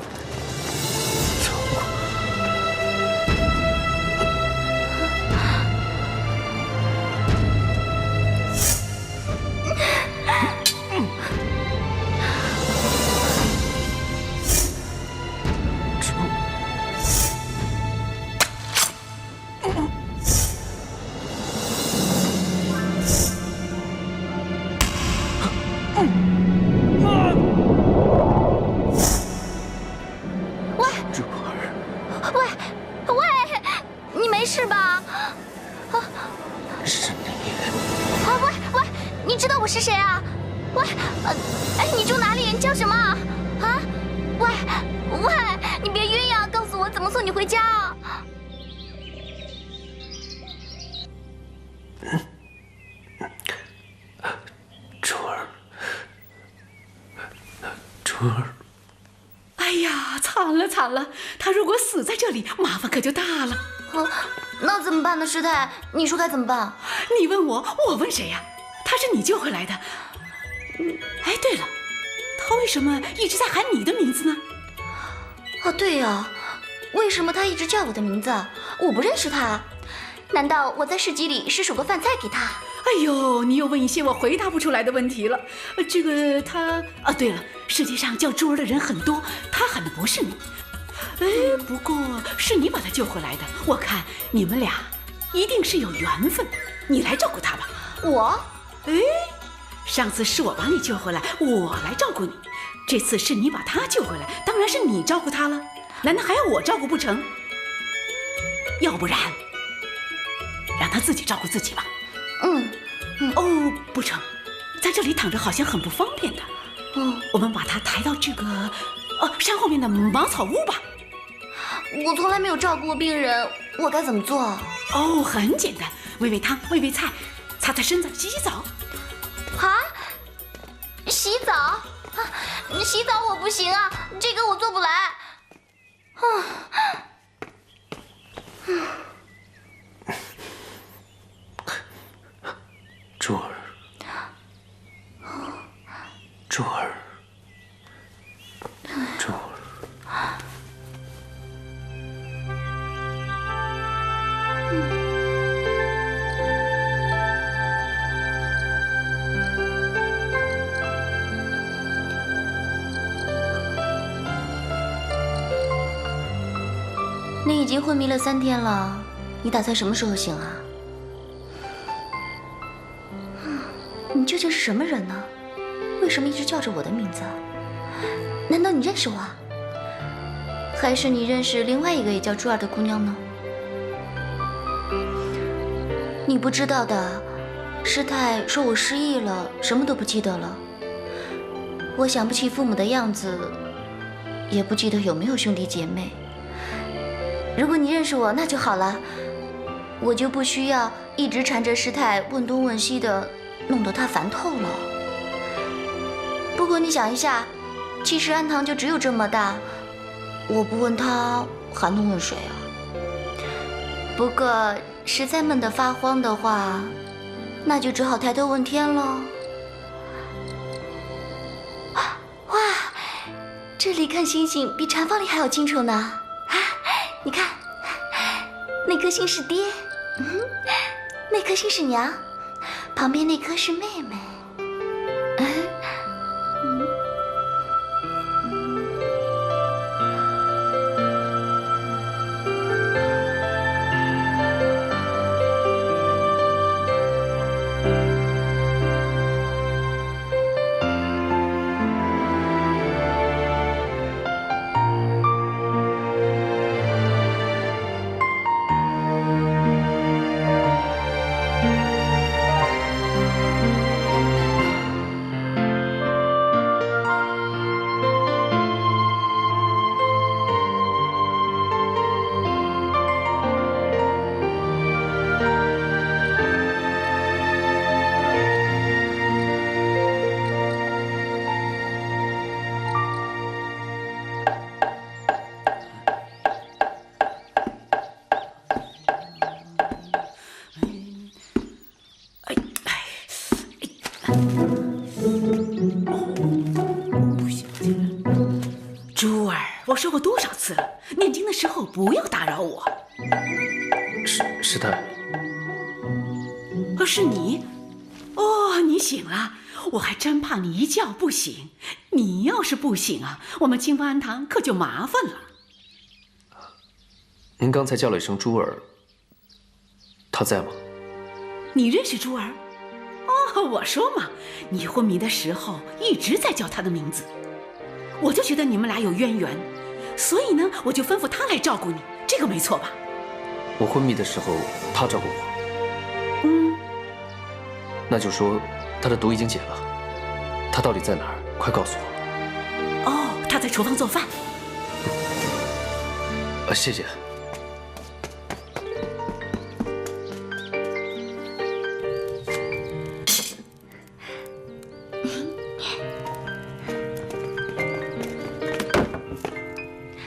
惨了，他如果死在这里，麻烦可就大了。那怎么办呢，师太？你说该怎么办？你问我，我问谁呀？他是你救回来的。哎，对了，他为什么一直在喊你的名字呢？哦，对呀，为什么他一直叫我的名字？我不认识他，难道我在市集里施手个饭菜给他？哎呦，你又问一些我回答不出来的问题了。这个他啊，对了，世界上叫珠儿的人很多，他喊的不是你。哎，不过是你把他救回来的，我看你们俩一定是有缘分。你来照顾他吧。我？哎，上次是我把你救回来，我来照顾你。这次是你把他救回来，当然是你照顾他了。难道还要我照顾不成？要不然，让他自己照顾自己吧。哦，不成，在这里躺着好像很不方便的。我们把他抬到这个山后面的茅草屋吧。我从来没有照顾过病人，我该怎么做？哦，很简单，喂喂汤，喂喂菜，擦擦身子，洗洗澡。啊？洗澡？啊，洗澡我不行啊，这个我做不来。珠儿，珠儿，珠儿。你已经昏迷了3天了，你打算什么时候醒啊？你究竟是什么人呢？为什么一直叫着我的名字？难道你认识我？还是你认识另外一个也叫珠儿的姑娘呢？你不知道的，师太说我失忆了，什么都不记得了。我想不起父母的样子，也不记得有没有兄弟姐妹。如果你认识我，那就好了，我就不需要一直缠着师太问东问西的，弄得她烦透了。不过你想一下，其实安堂就只有这么大，我不问她还能问谁啊？不过实在闷得发慌的话，那就只好抬头问天喽。哇，这里看星星比禅房里还要清楚呢。你看，那颗星是爹，那颗星是娘，旁边那颗是妹妹。珠儿，我说过多少次了，念经的时候不要打扰我。师太。是你？哦，你醒了，我还真怕你一觉不醒。你要是不醒啊，我们清风庵堂可就麻烦了。您刚才叫了一声珠儿，她在吗？你认识珠儿？哦，我说嘛，你昏迷的时候一直在叫她的名字，我就觉得你们俩有渊源，所以呢，我就吩咐她来照顾你，这个没错吧？我昏迷的时候，她照顾我。那就说她的毒已经解了。她到底在哪儿？快告诉我。哦，她在厨房做饭。谢谢。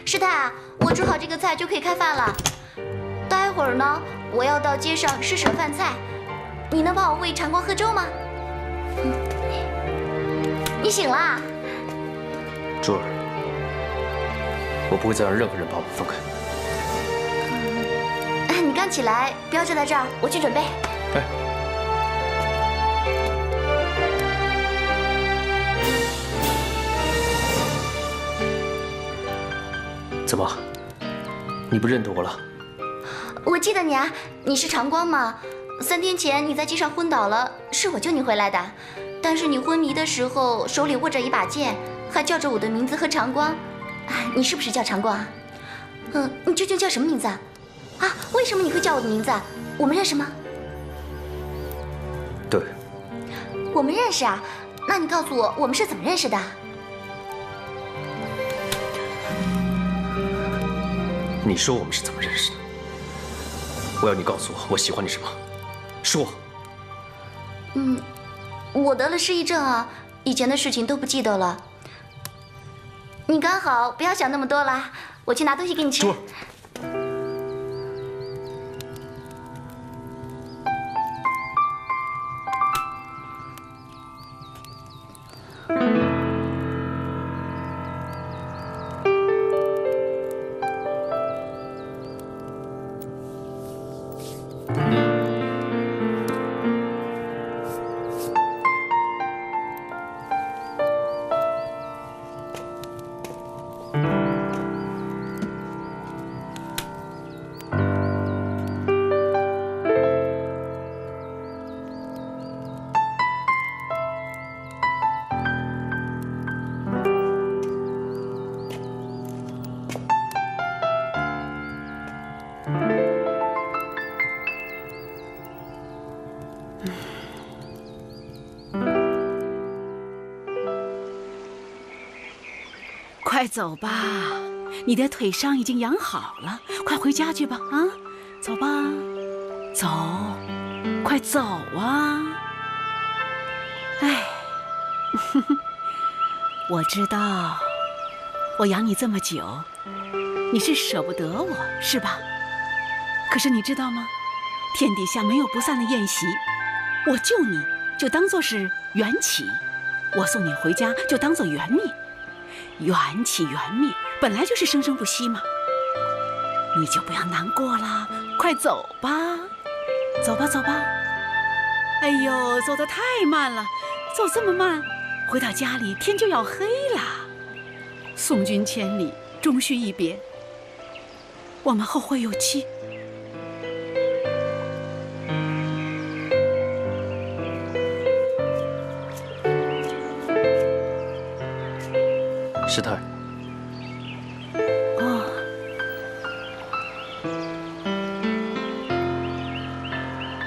师太，我煮好这个菜就可以开饭了。待会儿呢，我要到街上施舍饭菜，你能帮我喂禅光喝粥吗？你醒了？珠儿，我不会再让任何人把我们分开。你刚起来，不要站在这儿，我去准备。哎，怎么？你不认得我了？我记得你啊，你是长光吗？3天前你在街上昏倒了，是我救你回来的。但是你昏迷的时候手里握着一把剑，还叫着我的名字和长光。你是不是叫长光啊？你究竟叫什么名字啊？为什么你会叫我的名字？我们认识吗？对，我们认识啊。那你告诉我，我们是怎么认识的？你说我们是怎么认识的？我要你告诉我，我喜欢你什么？说。我得了失忆症啊，以前的事情都不记得了。你刚好不要想那么多了，我去拿东西给你吃。快走吧，你的腿伤已经养好了，快回家去吧啊！走吧，走，快走啊！哎，我知道，我养你这么久，你是舍不得我是吧？可是你知道吗？天底下没有不散的宴席，我救你就当作是缘起，我送你回家就当作缘灭。缘起缘灭本来就是生生不息嘛，你就不要难过啦，快走吧，走吧走吧。哎呦，走得太慢了，走这么慢，回到家里天就要黑了。送君千里，终须一别，我们后会有期。师太。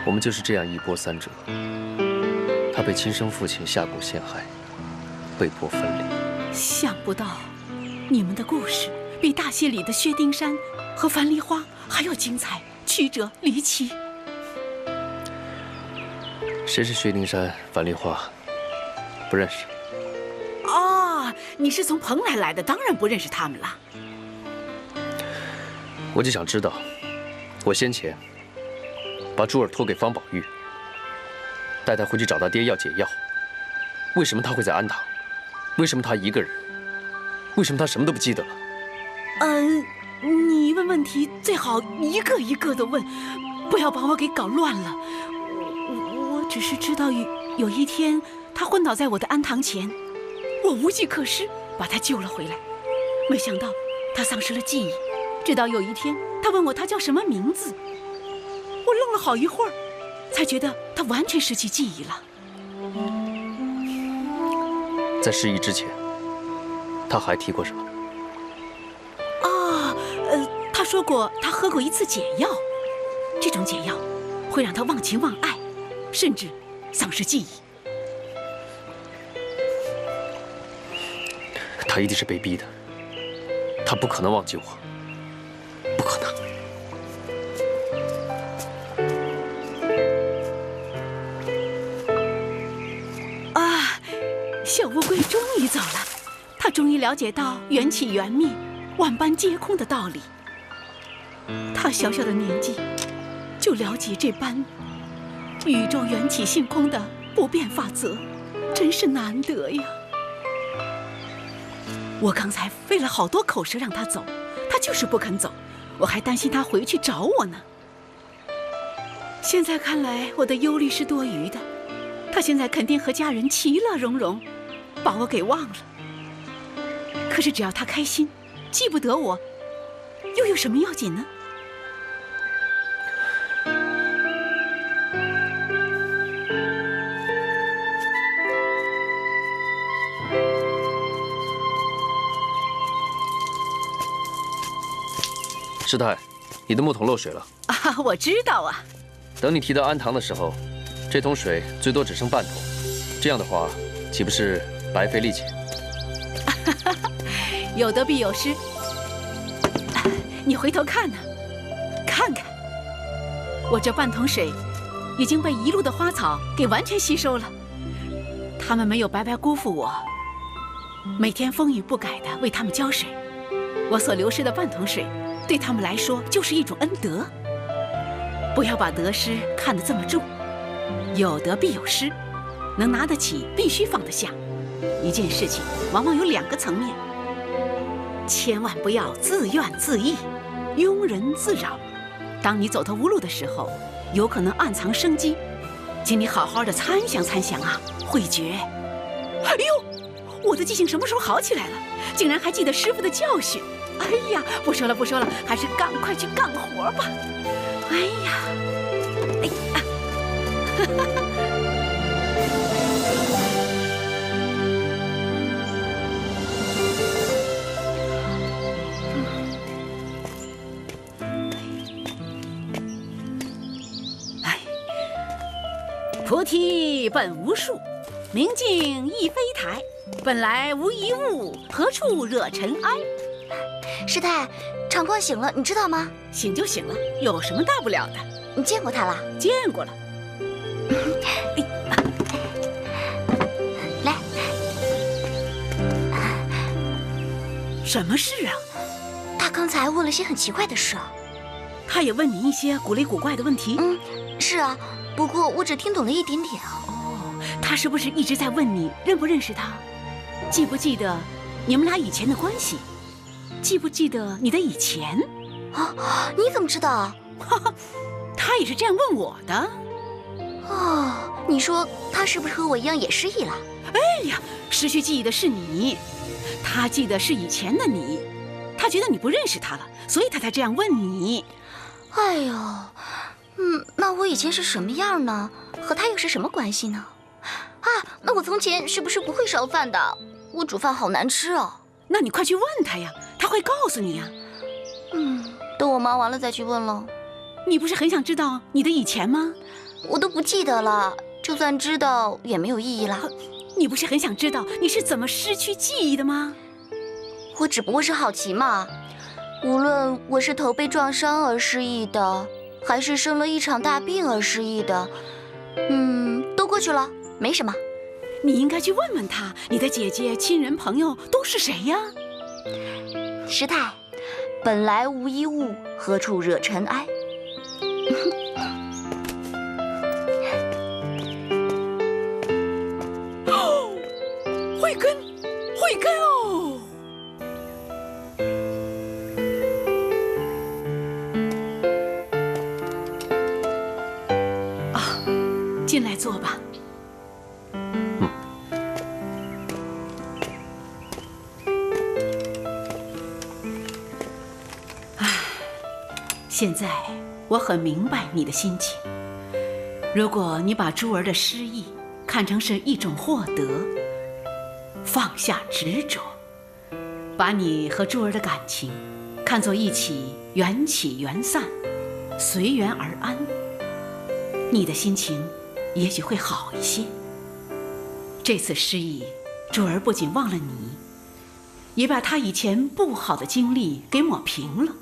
我们就是这样一波三折。他被亲生父亲下蛊陷害，被迫分离。想不到，你们的故事比大戏里的薛丁山和樊梨花还要精彩、曲折离奇。谁是薛丁山、樊梨花？不认识。哦，你是从蓬莱来的，当然不认识他们了。我就想知道，我先前把珠儿托给方宝玉，带他回去找他爹要解药，为什么他会在安堂？为什么他一个人？为什么他什么都不记得了？你问问题最好一个一个的问，不要把我给搞乱了。我只是知道有一天他昏倒在我的安堂前，我无计可施，把他救了回来。没想到他丧失了记忆，直到有一天他问我他叫什么名字，我愣了好一会儿，才觉得他完全失去记忆了。在失忆之前，他还提过什么？他说过他喝过一次解药，这种解药会让他忘情忘爱，甚至丧失记忆。他一定是被逼的，他不可能忘记我，不可能。小乌龟终于走了，它终于了解到缘起缘灭、万般皆空的道理。它小小的年纪，就了解这般宇宙缘起性空的不变法则，真是难得呀。我刚才费了好多口舌让他走，他就是不肯走，我还担心他回去找我呢。现在看来，我的忧虑是多余的。他现在肯定和家人其乐融融，把我给忘了。可是只要他开心，记不得我，又有什么要紧呢？师太，你的木桶漏水了。啊，我知道啊。等你提到安堂的时候，这桶水最多只剩半桶，这样的话，岂不是白费力气？有得必有失。你回头看呢，看看，我这半桶水已经被一路的花草给完全吸收了。他们没有白白辜负我，每天风雨不改的为他们浇水，我所流失的半桶水，对他们来说就是一种恩德。不要把得失看得这么重，有得必有失，能拿得起必须放得下。一件事情往往有2个层面，千万不要自怨自艾，庸人自扰。当你走投无路的时候，有可能暗藏生机，请你好好的参详参详啊，慧觉。哎呦，我的记性什么时候好起来了？竟然还记得师父的教训。哎呀，不说了不说了，还是赶快去干活吧。哎呀，哎呀，哎，菩提本无树，明镜亦非台，本来无一物，何处惹尘埃？师太，长光醒了，你知道吗？醒就醒了，有什么大不了的？你见过他了？见过了。来，什么事啊？他刚才问了些很奇怪的事。他也问你一些古里古怪的问题？是啊，不过我只听懂了一点点啊。哦，他是不是一直在问你认不认识他？记不记得你们俩以前的关系？记不记得你的以前？啊，你怎么知道？他也是这样问我的。哦，你说他是不是和我一样也失忆了？哎呀，失去记忆的是你，他记得是以前的你，他觉得你不认识他了，所以他才这样问你。哎呦，那我以前是什么样呢？和他又是什么关系呢？啊，那我从前是不是不会烧饭的？我煮饭好难吃哦。那你快去问他呀，他会告诉你呀。等我忙完了再去问了。你不是很想知道你的以前吗？我都不记得了，就算知道也没有意义了。你不是很想知道你是怎么失去记忆的吗？我只不过是好奇嘛。无论我是头被撞伤而失忆的，还是生了一场大病而失忆的，都过去了，没什么。你应该去问问他，你的姐姐、亲人、朋友都是谁呀？师太，本来无一物，何处惹尘埃？哦，慧根，慧根哦！啊，进来坐吧。现在我很明白你的心情。如果你把珠儿的失忆看成是一种获得，放下执着，把你和珠儿的感情看作一起缘起缘散，随缘而安，你的心情也许会好一些。这次失忆，珠儿不仅忘了你，也把她以前不好的经历给抹平了。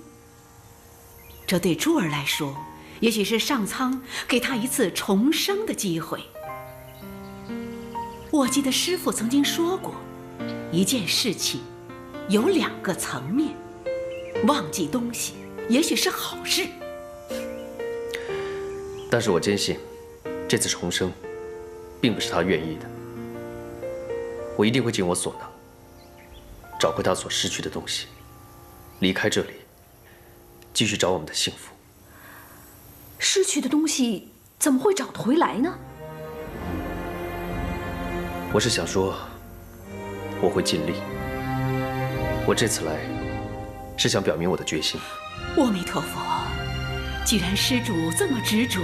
这对珠儿来说，也许是上苍给她一次重生的机会。我记得师父曾经说过，一件事情有2个层面，忘记东西也许是好事。但是我坚信，这次重生，并不是他愿意的。我一定会尽我所能，找回他所失去的东西，离开这里，继续找我们的幸福。失去的东西怎么会找得回来呢？我是想说，我会尽力。我这次来，是想表明我的决心。阿弥陀佛，既然施主这么执着，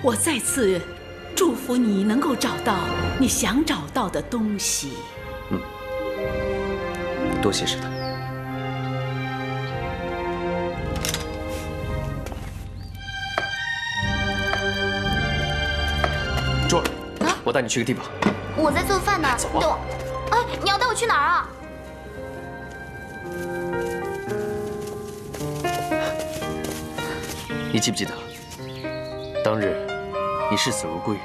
我再次祝福你能够找到你想找到的东西。多谢师太。珠儿，我带你去个地方。我在做饭呢。走啊！等我。哎，你要带我去哪儿啊？你记不记得，当日你视死如归，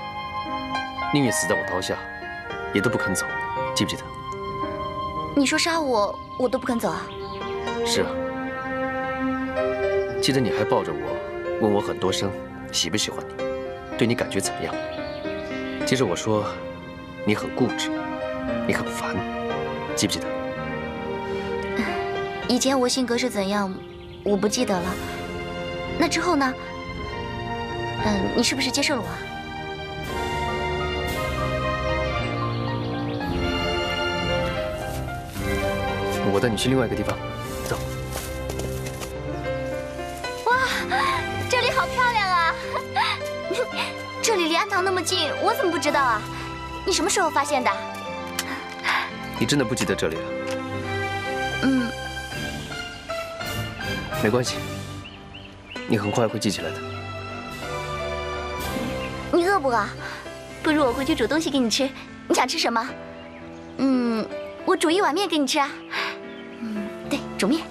宁愿死在我刀下，也都不肯走，记不记得？你说杀我，我都不肯走啊？是啊。记得你还抱着我，问我很多声喜不喜欢你，对你感觉怎么样？接着我说，你很固执，你很烦，记不记得？以前我性格是怎样，我不记得了。那之后呢？你是不是接受了我？我带你去另外一个地方，走。哇，这里好漂亮啊！这里离安堂那么近，我怎么不知道啊？你什么时候发现的？你真的不记得这里了？没关系，你很快会记起来的。你饿不饿？不如我回去煮东西给你吃。你想吃什么？我煮一碗面给你吃啊。对，煮面。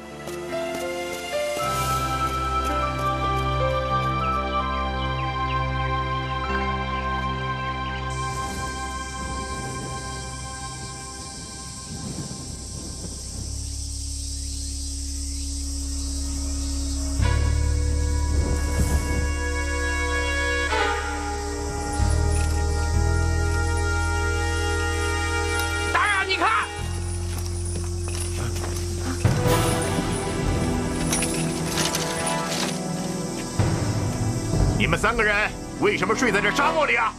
你们3个人为什么睡在这沙漠里啊？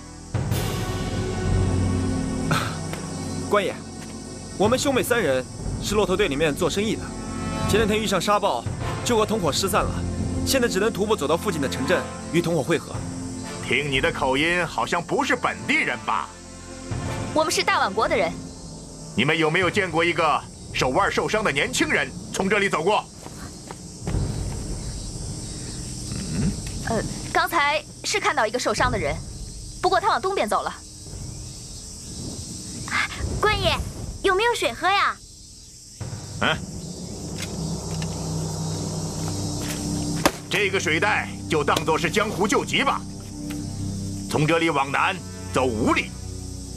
官爷，我们兄妹3人是骆驼队里面做生意的，前2天遇上沙暴，就和同伙失散了，现在只能徒步走到附近的城镇与同伙会合。听你的口音，好像不是本地人吧？我们是大宛国的人。你们有没有见过一个手腕受伤的年轻人从这里走过？刚才是看到一个受伤的人，不过他往东边走了。官爷，有没有水喝呀？这个水带就当作是江湖救急吧。从这里往南走5里，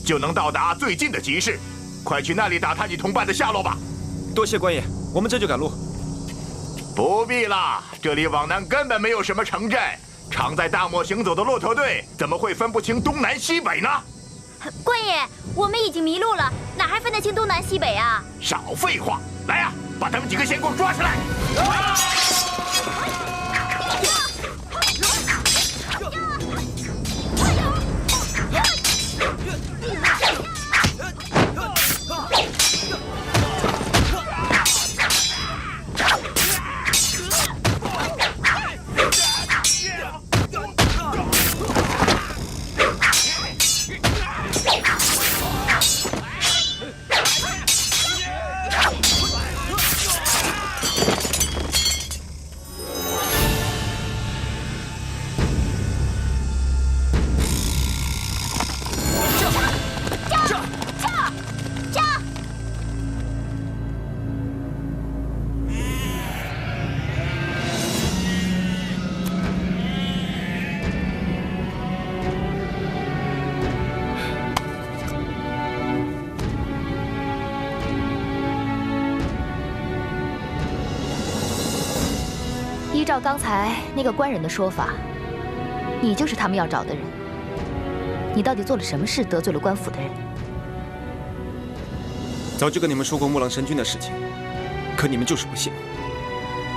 就能到达最近的集市。快去那里打探你同伴的下落吧。多谢官爷，我们这就赶路。不必啦，这里往南根本没有什么城镇。常在大漠行走的骆驼队怎么会分不清东南西北呢？官爷，我们已经迷路了，哪还分得清东南西北啊？少废话，来呀，把他们几个先给我抓起来！依照刚才那个官人的说法，你就是他们要找的人。你到底做了什么事得罪了官府的人？早就跟你们说过木狼神君的事情，可你们就是不信。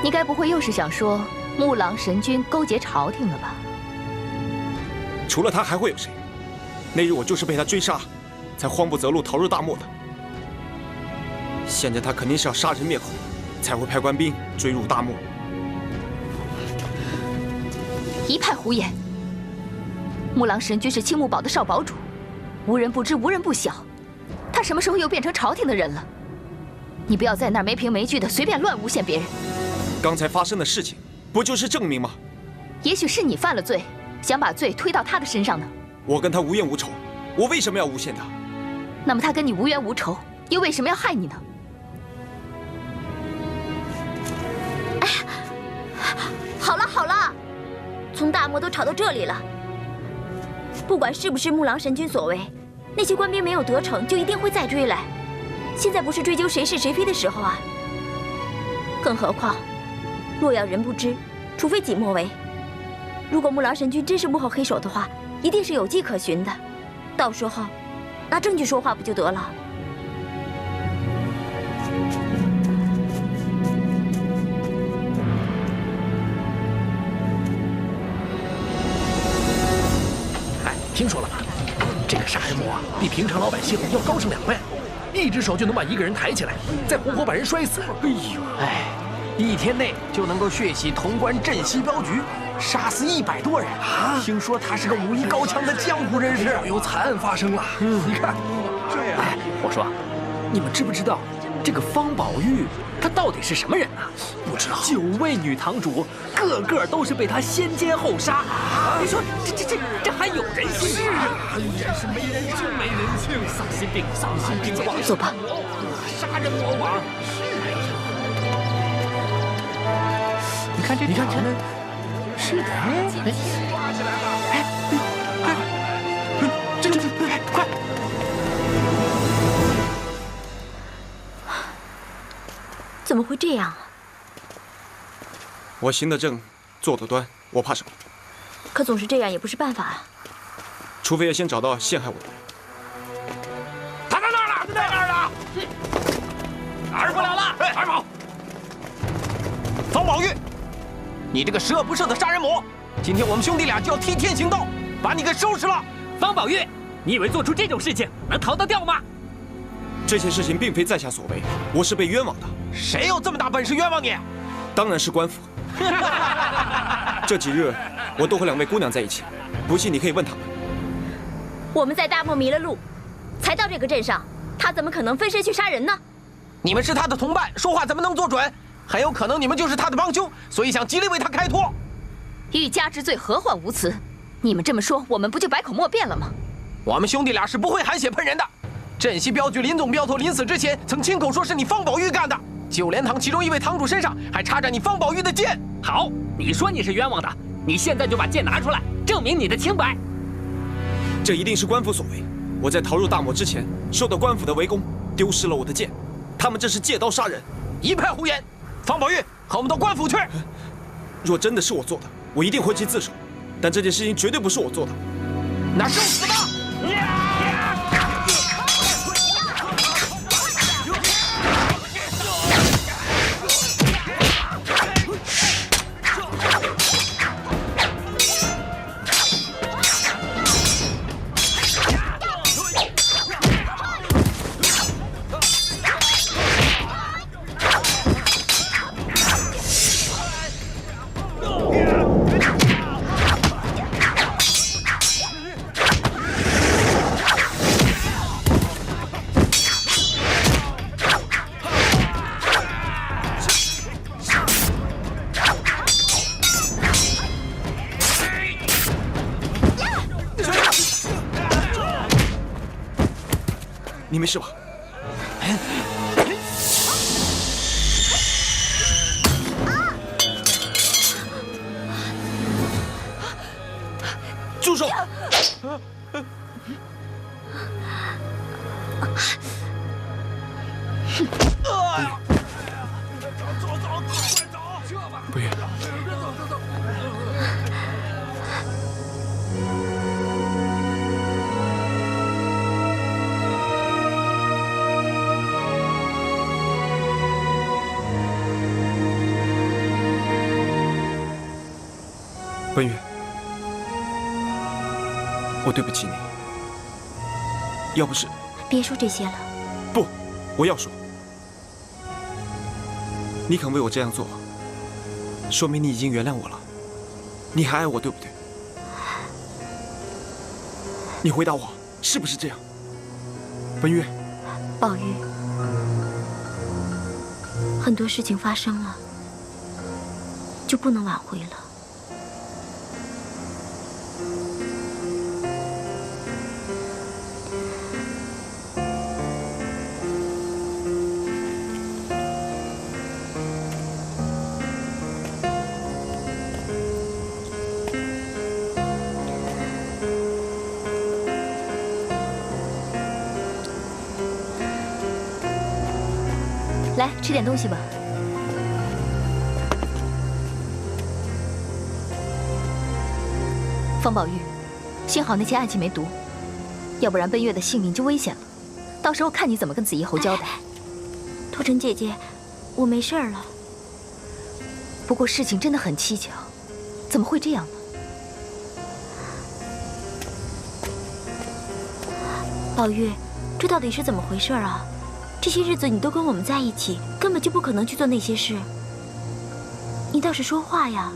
你该不会又是想说木狼神君勾结朝廷了吧？除了他还会有谁？那日我就是被他追杀，才慌不择路逃入大漠的。现在他肯定是要杀人灭口，才会派官兵追入大漠。一派胡言！木狼神君是青木堡的少堡主，无人不知，无人不晓。他什么时候又变成朝廷的人了？你不要在那儿没凭没据的随便乱诬陷别人。刚才发生的事情，不就是证明吗？也许是你犯了罪，想把罪推到他的身上呢。我跟他无冤无仇，我为什么要诬陷他？那么他跟你无冤无仇，又为什么要害你呢？哎呀，好了好了，从大漠都吵到这里了。不管是不是木狼神君所为，那些官兵没有得逞，就一定会再追来。现在不是追究谁是谁非的时候啊！更何况，若要人不知，除非己莫为。如果木狼神君真是幕后黑手的话，一定是有迹可循的。到时候，拿证据说话不就得了？哎，听说了吗？这个杀人魔啊，比平常老百姓要高上2倍，一只手就能把一个人抬起来，再活活把人摔死。哎呦，哎，1天内就能够血洗潼关镇西镖局，杀死100多人啊！听说他是个武艺高强的江湖人士，有惨案发生了。你看，哎，我说，你们知不知道这个方宝玉他到底是什么人啊？不知道。9位女堂主，个个都是被他先奸后杀。你说这还有人性？是啊，真是没人性，没人性，丧心病，丧心病狂！走吧。杀人魔王。你看这，你看这，是的。哎，快！怎么会这样啊？我行得正，坐得端，我怕什么？可总是这样也不是办法啊。除非要先找到陷害我的人。他在那儿了，在那儿了，哪儿不了了？哪儿跑？方宝玉，你这个十恶不赦的杀人魔！今天我们兄弟俩就要替天行道，把你给收拾了！方宝玉，你以为做出这种事情能逃得掉吗？这些事情并非在下所为，我是被冤枉的。谁有这么大本事冤枉你？当然是官府。这几日我都和2位姑娘在一起，不信你可以问他们。我们在大漠迷了路，才到这个镇上，他怎么可能分身去杀人呢？你们是他的同伴，说话怎么能做准？很有可能你们就是他的帮凶，所以想极力为他开脱。欲加之罪，何患无辞？你们这么说，我们不就百口莫辩了吗？我们兄弟俩是不会含血喷人的。镇西镖局林总镖头临死之前，曾亲口说是你方宝玉干的。九莲堂其中1位堂主身上还插着你方宝玉的剑。好，你说你是冤枉的，你现在就把剑拿出来，证明你的清白。这一定是官府所为。我在逃入大漠之前，受到官府的围攻，丢失了我的剑。他们这是借刀杀人，一派胡言！方宝玉，和我们到官府去。若真的是我做的，我一定会去自首。但这件事情绝对不是我做的。那受死吧！你没事吧？住手！不远。奔月，我对不起你。要不是……别说这些了。不，我要说。你肯为我这样做，说明你已经原谅我了，你还爱我，对不对？你回答我，是不是这样？奔月，宝玉，很多事情发生了，就不能挽回了。来，吃点东西吧。方宝玉，幸好那些暗器没毒，要不然奔月的性命就危险了。到时候看你怎么跟紫衣侯交代。托尘姐姐，我没事了。不过事情真的很蹊跷，怎么会这样呢？宝玉，这到底是怎么回事啊？这些日子你都跟我们在一起，根本就不可能去做那些事。你倒是说话呀！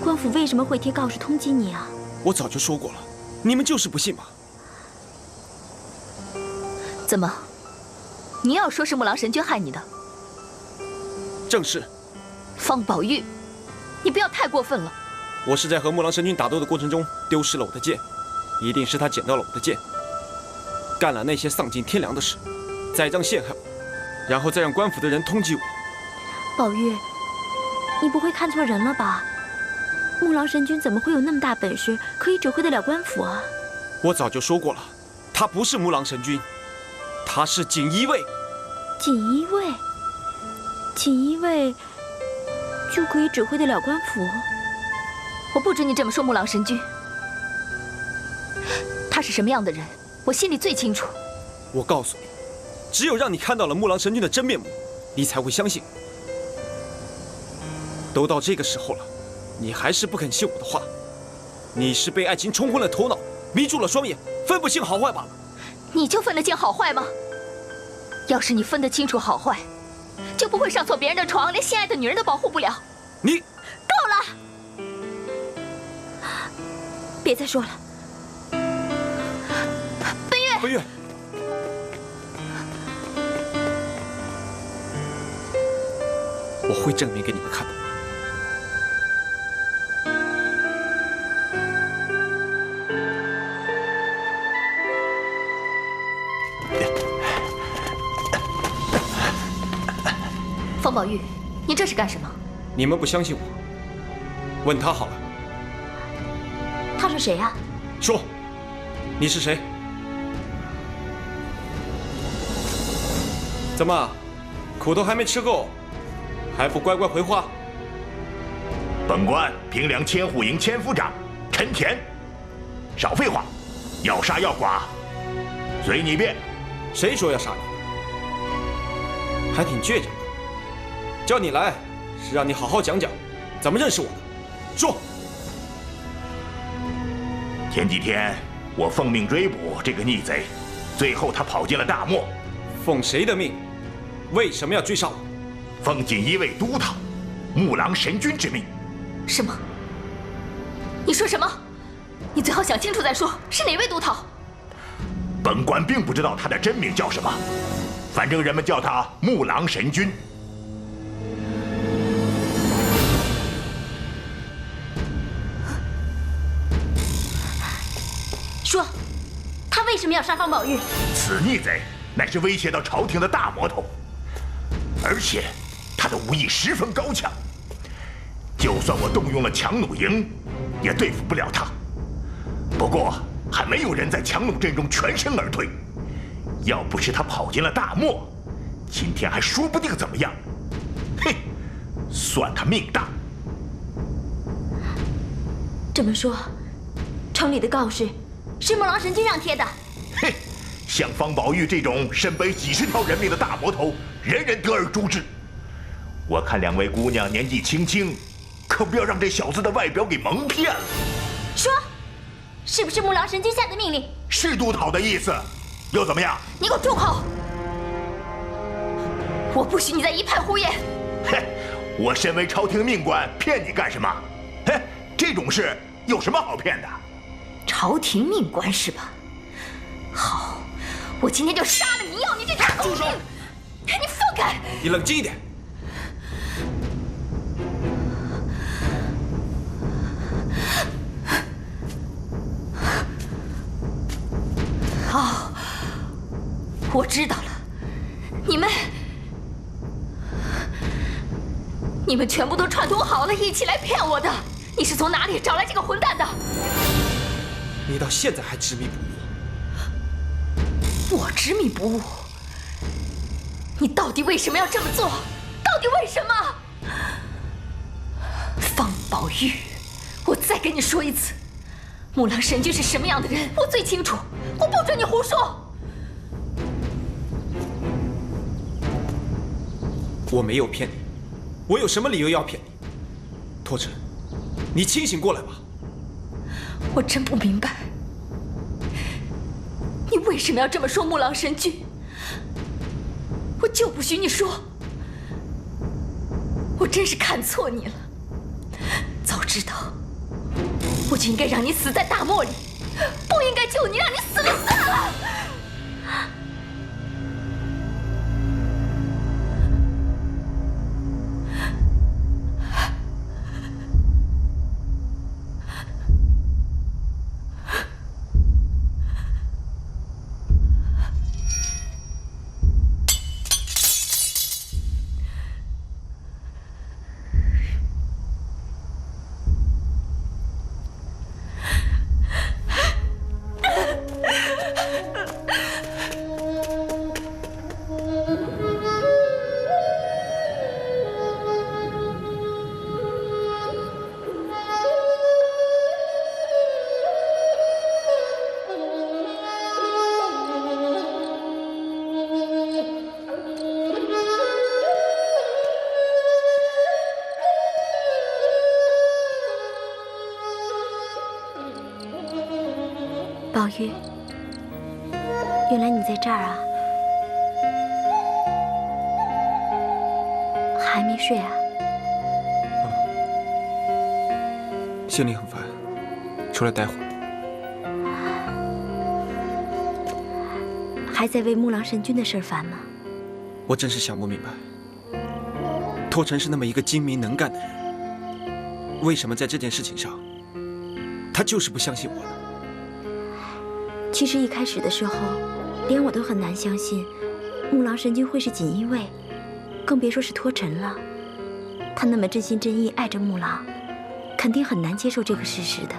官府为什么会贴告示通缉你啊？我早就说过了，你们就是不信嘛。怎么？你要说是木狼神君害你的？正是。方宝玉，你不要太过分了。我是在和木狼神君打斗的过程中丢失了我的剑，一定是他捡到了我的剑，干了那些丧尽天良的事。栽赃陷害我，然后再让官府的人通缉我。宝玉，你不会看错人了吧？木狼神君怎么会有那么大本事，可以指挥得了官府啊？我早就说过了，他不是木狼神君，他是锦衣卫。锦衣卫？锦衣卫就可以指挥得了官府？我不准你这么说木狼神君。他是什么样的人，我心里最清楚。我告诉你。只有让你看到了木狼神君的真面目，你才会相信。都到这个时候了，你还是不肯信我的话。你是被爱情冲昏了头脑，迷住了双眼，分不清好坏罢了。你就分得清好坏吗？要是你分得清楚好坏，就不会上错别人的床，连心爱的女人都保护不了。你够了！别再说了。奔月，奔月。我会证明给你们看的。方宝玉，你这是干什么？你们不相信我，问他好了。他是谁呀？说，你是谁？怎么，苦头还没吃够？还不乖乖回话！本官平凉千户营千夫长陈田，少废话，要杀要剐，随你便。谁说要杀你？还挺倔强的。叫你来是让你好好讲讲，怎么认识我的。说。前几天我奉命追捕这个逆贼，最后他跑进了大漠。奉谁的命？为什么要追杀我？奉锦衣卫都统木狼神君之命。什么？你说什么？你最好想清楚再说，是哪位都统？本官并不知道他的真名叫什么，反正人们叫他木狼神君。说，他为什么要杀方宝玉？此逆贼乃是威胁到朝廷的大魔头，而且他的武艺十分高强，就算我动用了强弩营，也对付不了他。不过还没有人在强弩阵中全身而退，要不是他跑进了大漠，今天还说不定怎么样。嘿，算他命大。这么说，城里的告示是木狼神君让贴的？嘿，像方宝玉这种身背几十条人命的大魔头，人人得而诛之。我看两位姑娘年纪轻轻，可不要让这小子的外表给蒙骗了。说，是不是木狼神君下的命令？是督讨的意思，又怎么样？你给我住口！我不许你再一派胡言！嘿，我身为朝廷命官，骗你干什么？嘿，这种事有什么好骗的？朝廷命官是吧？好，我今天就杀了你，要你这条狗命！住手！你放开！你冷静一点。哦，我知道了，你们全部都串通好了，一起来骗我的。你是从哪里找来这个混蛋的？你到现在还执迷不悟。我执迷不悟？你到底为什么要这么做？到底为什么？方宝玉，我再跟你说一次，木狼神君是什么样的人，我最清楚。我不准你胡说。我没有骗你，我有什么理由要骗你？拓尘，你清醒过来吧。我真不明白，你为什么要这么说木狼神君？我就不许你说。我真是看错你了。早知道，我就应该让你死在大漠里，不应该救你，让你死了算了。宝玉，原来你在这儿啊，还没睡啊？心里很烦，出来待会儿。还在为木狼神君的事儿烦吗？我真是想不明白，拓尘是那么一个精明能干的人，为什么在这件事情上，他就是不相信我呢？其实一开始的时候，连我都很难相信木狼神君会是锦衣卫，更别说是拓尘了。他那么真心真意爱着木狼，肯定很难接受这个事实的。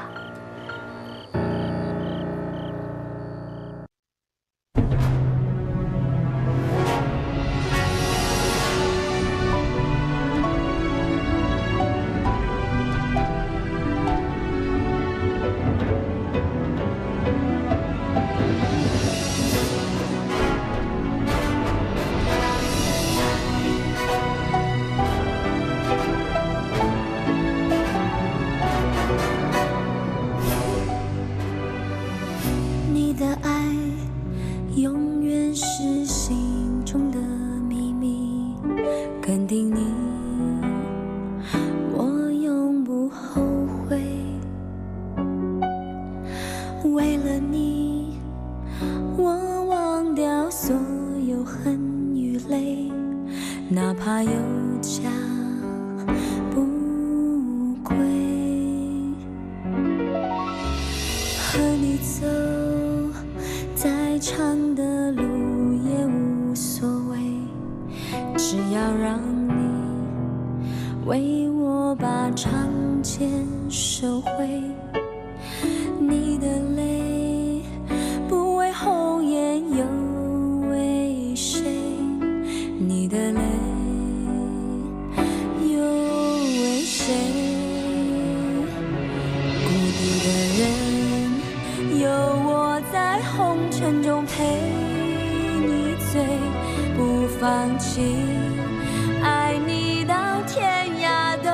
爱你到天涯都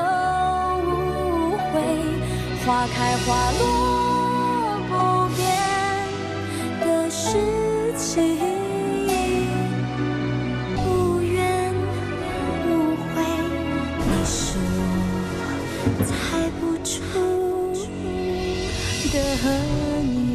无花开花落不变的事情，无怨无悔，你是我猜不出的你。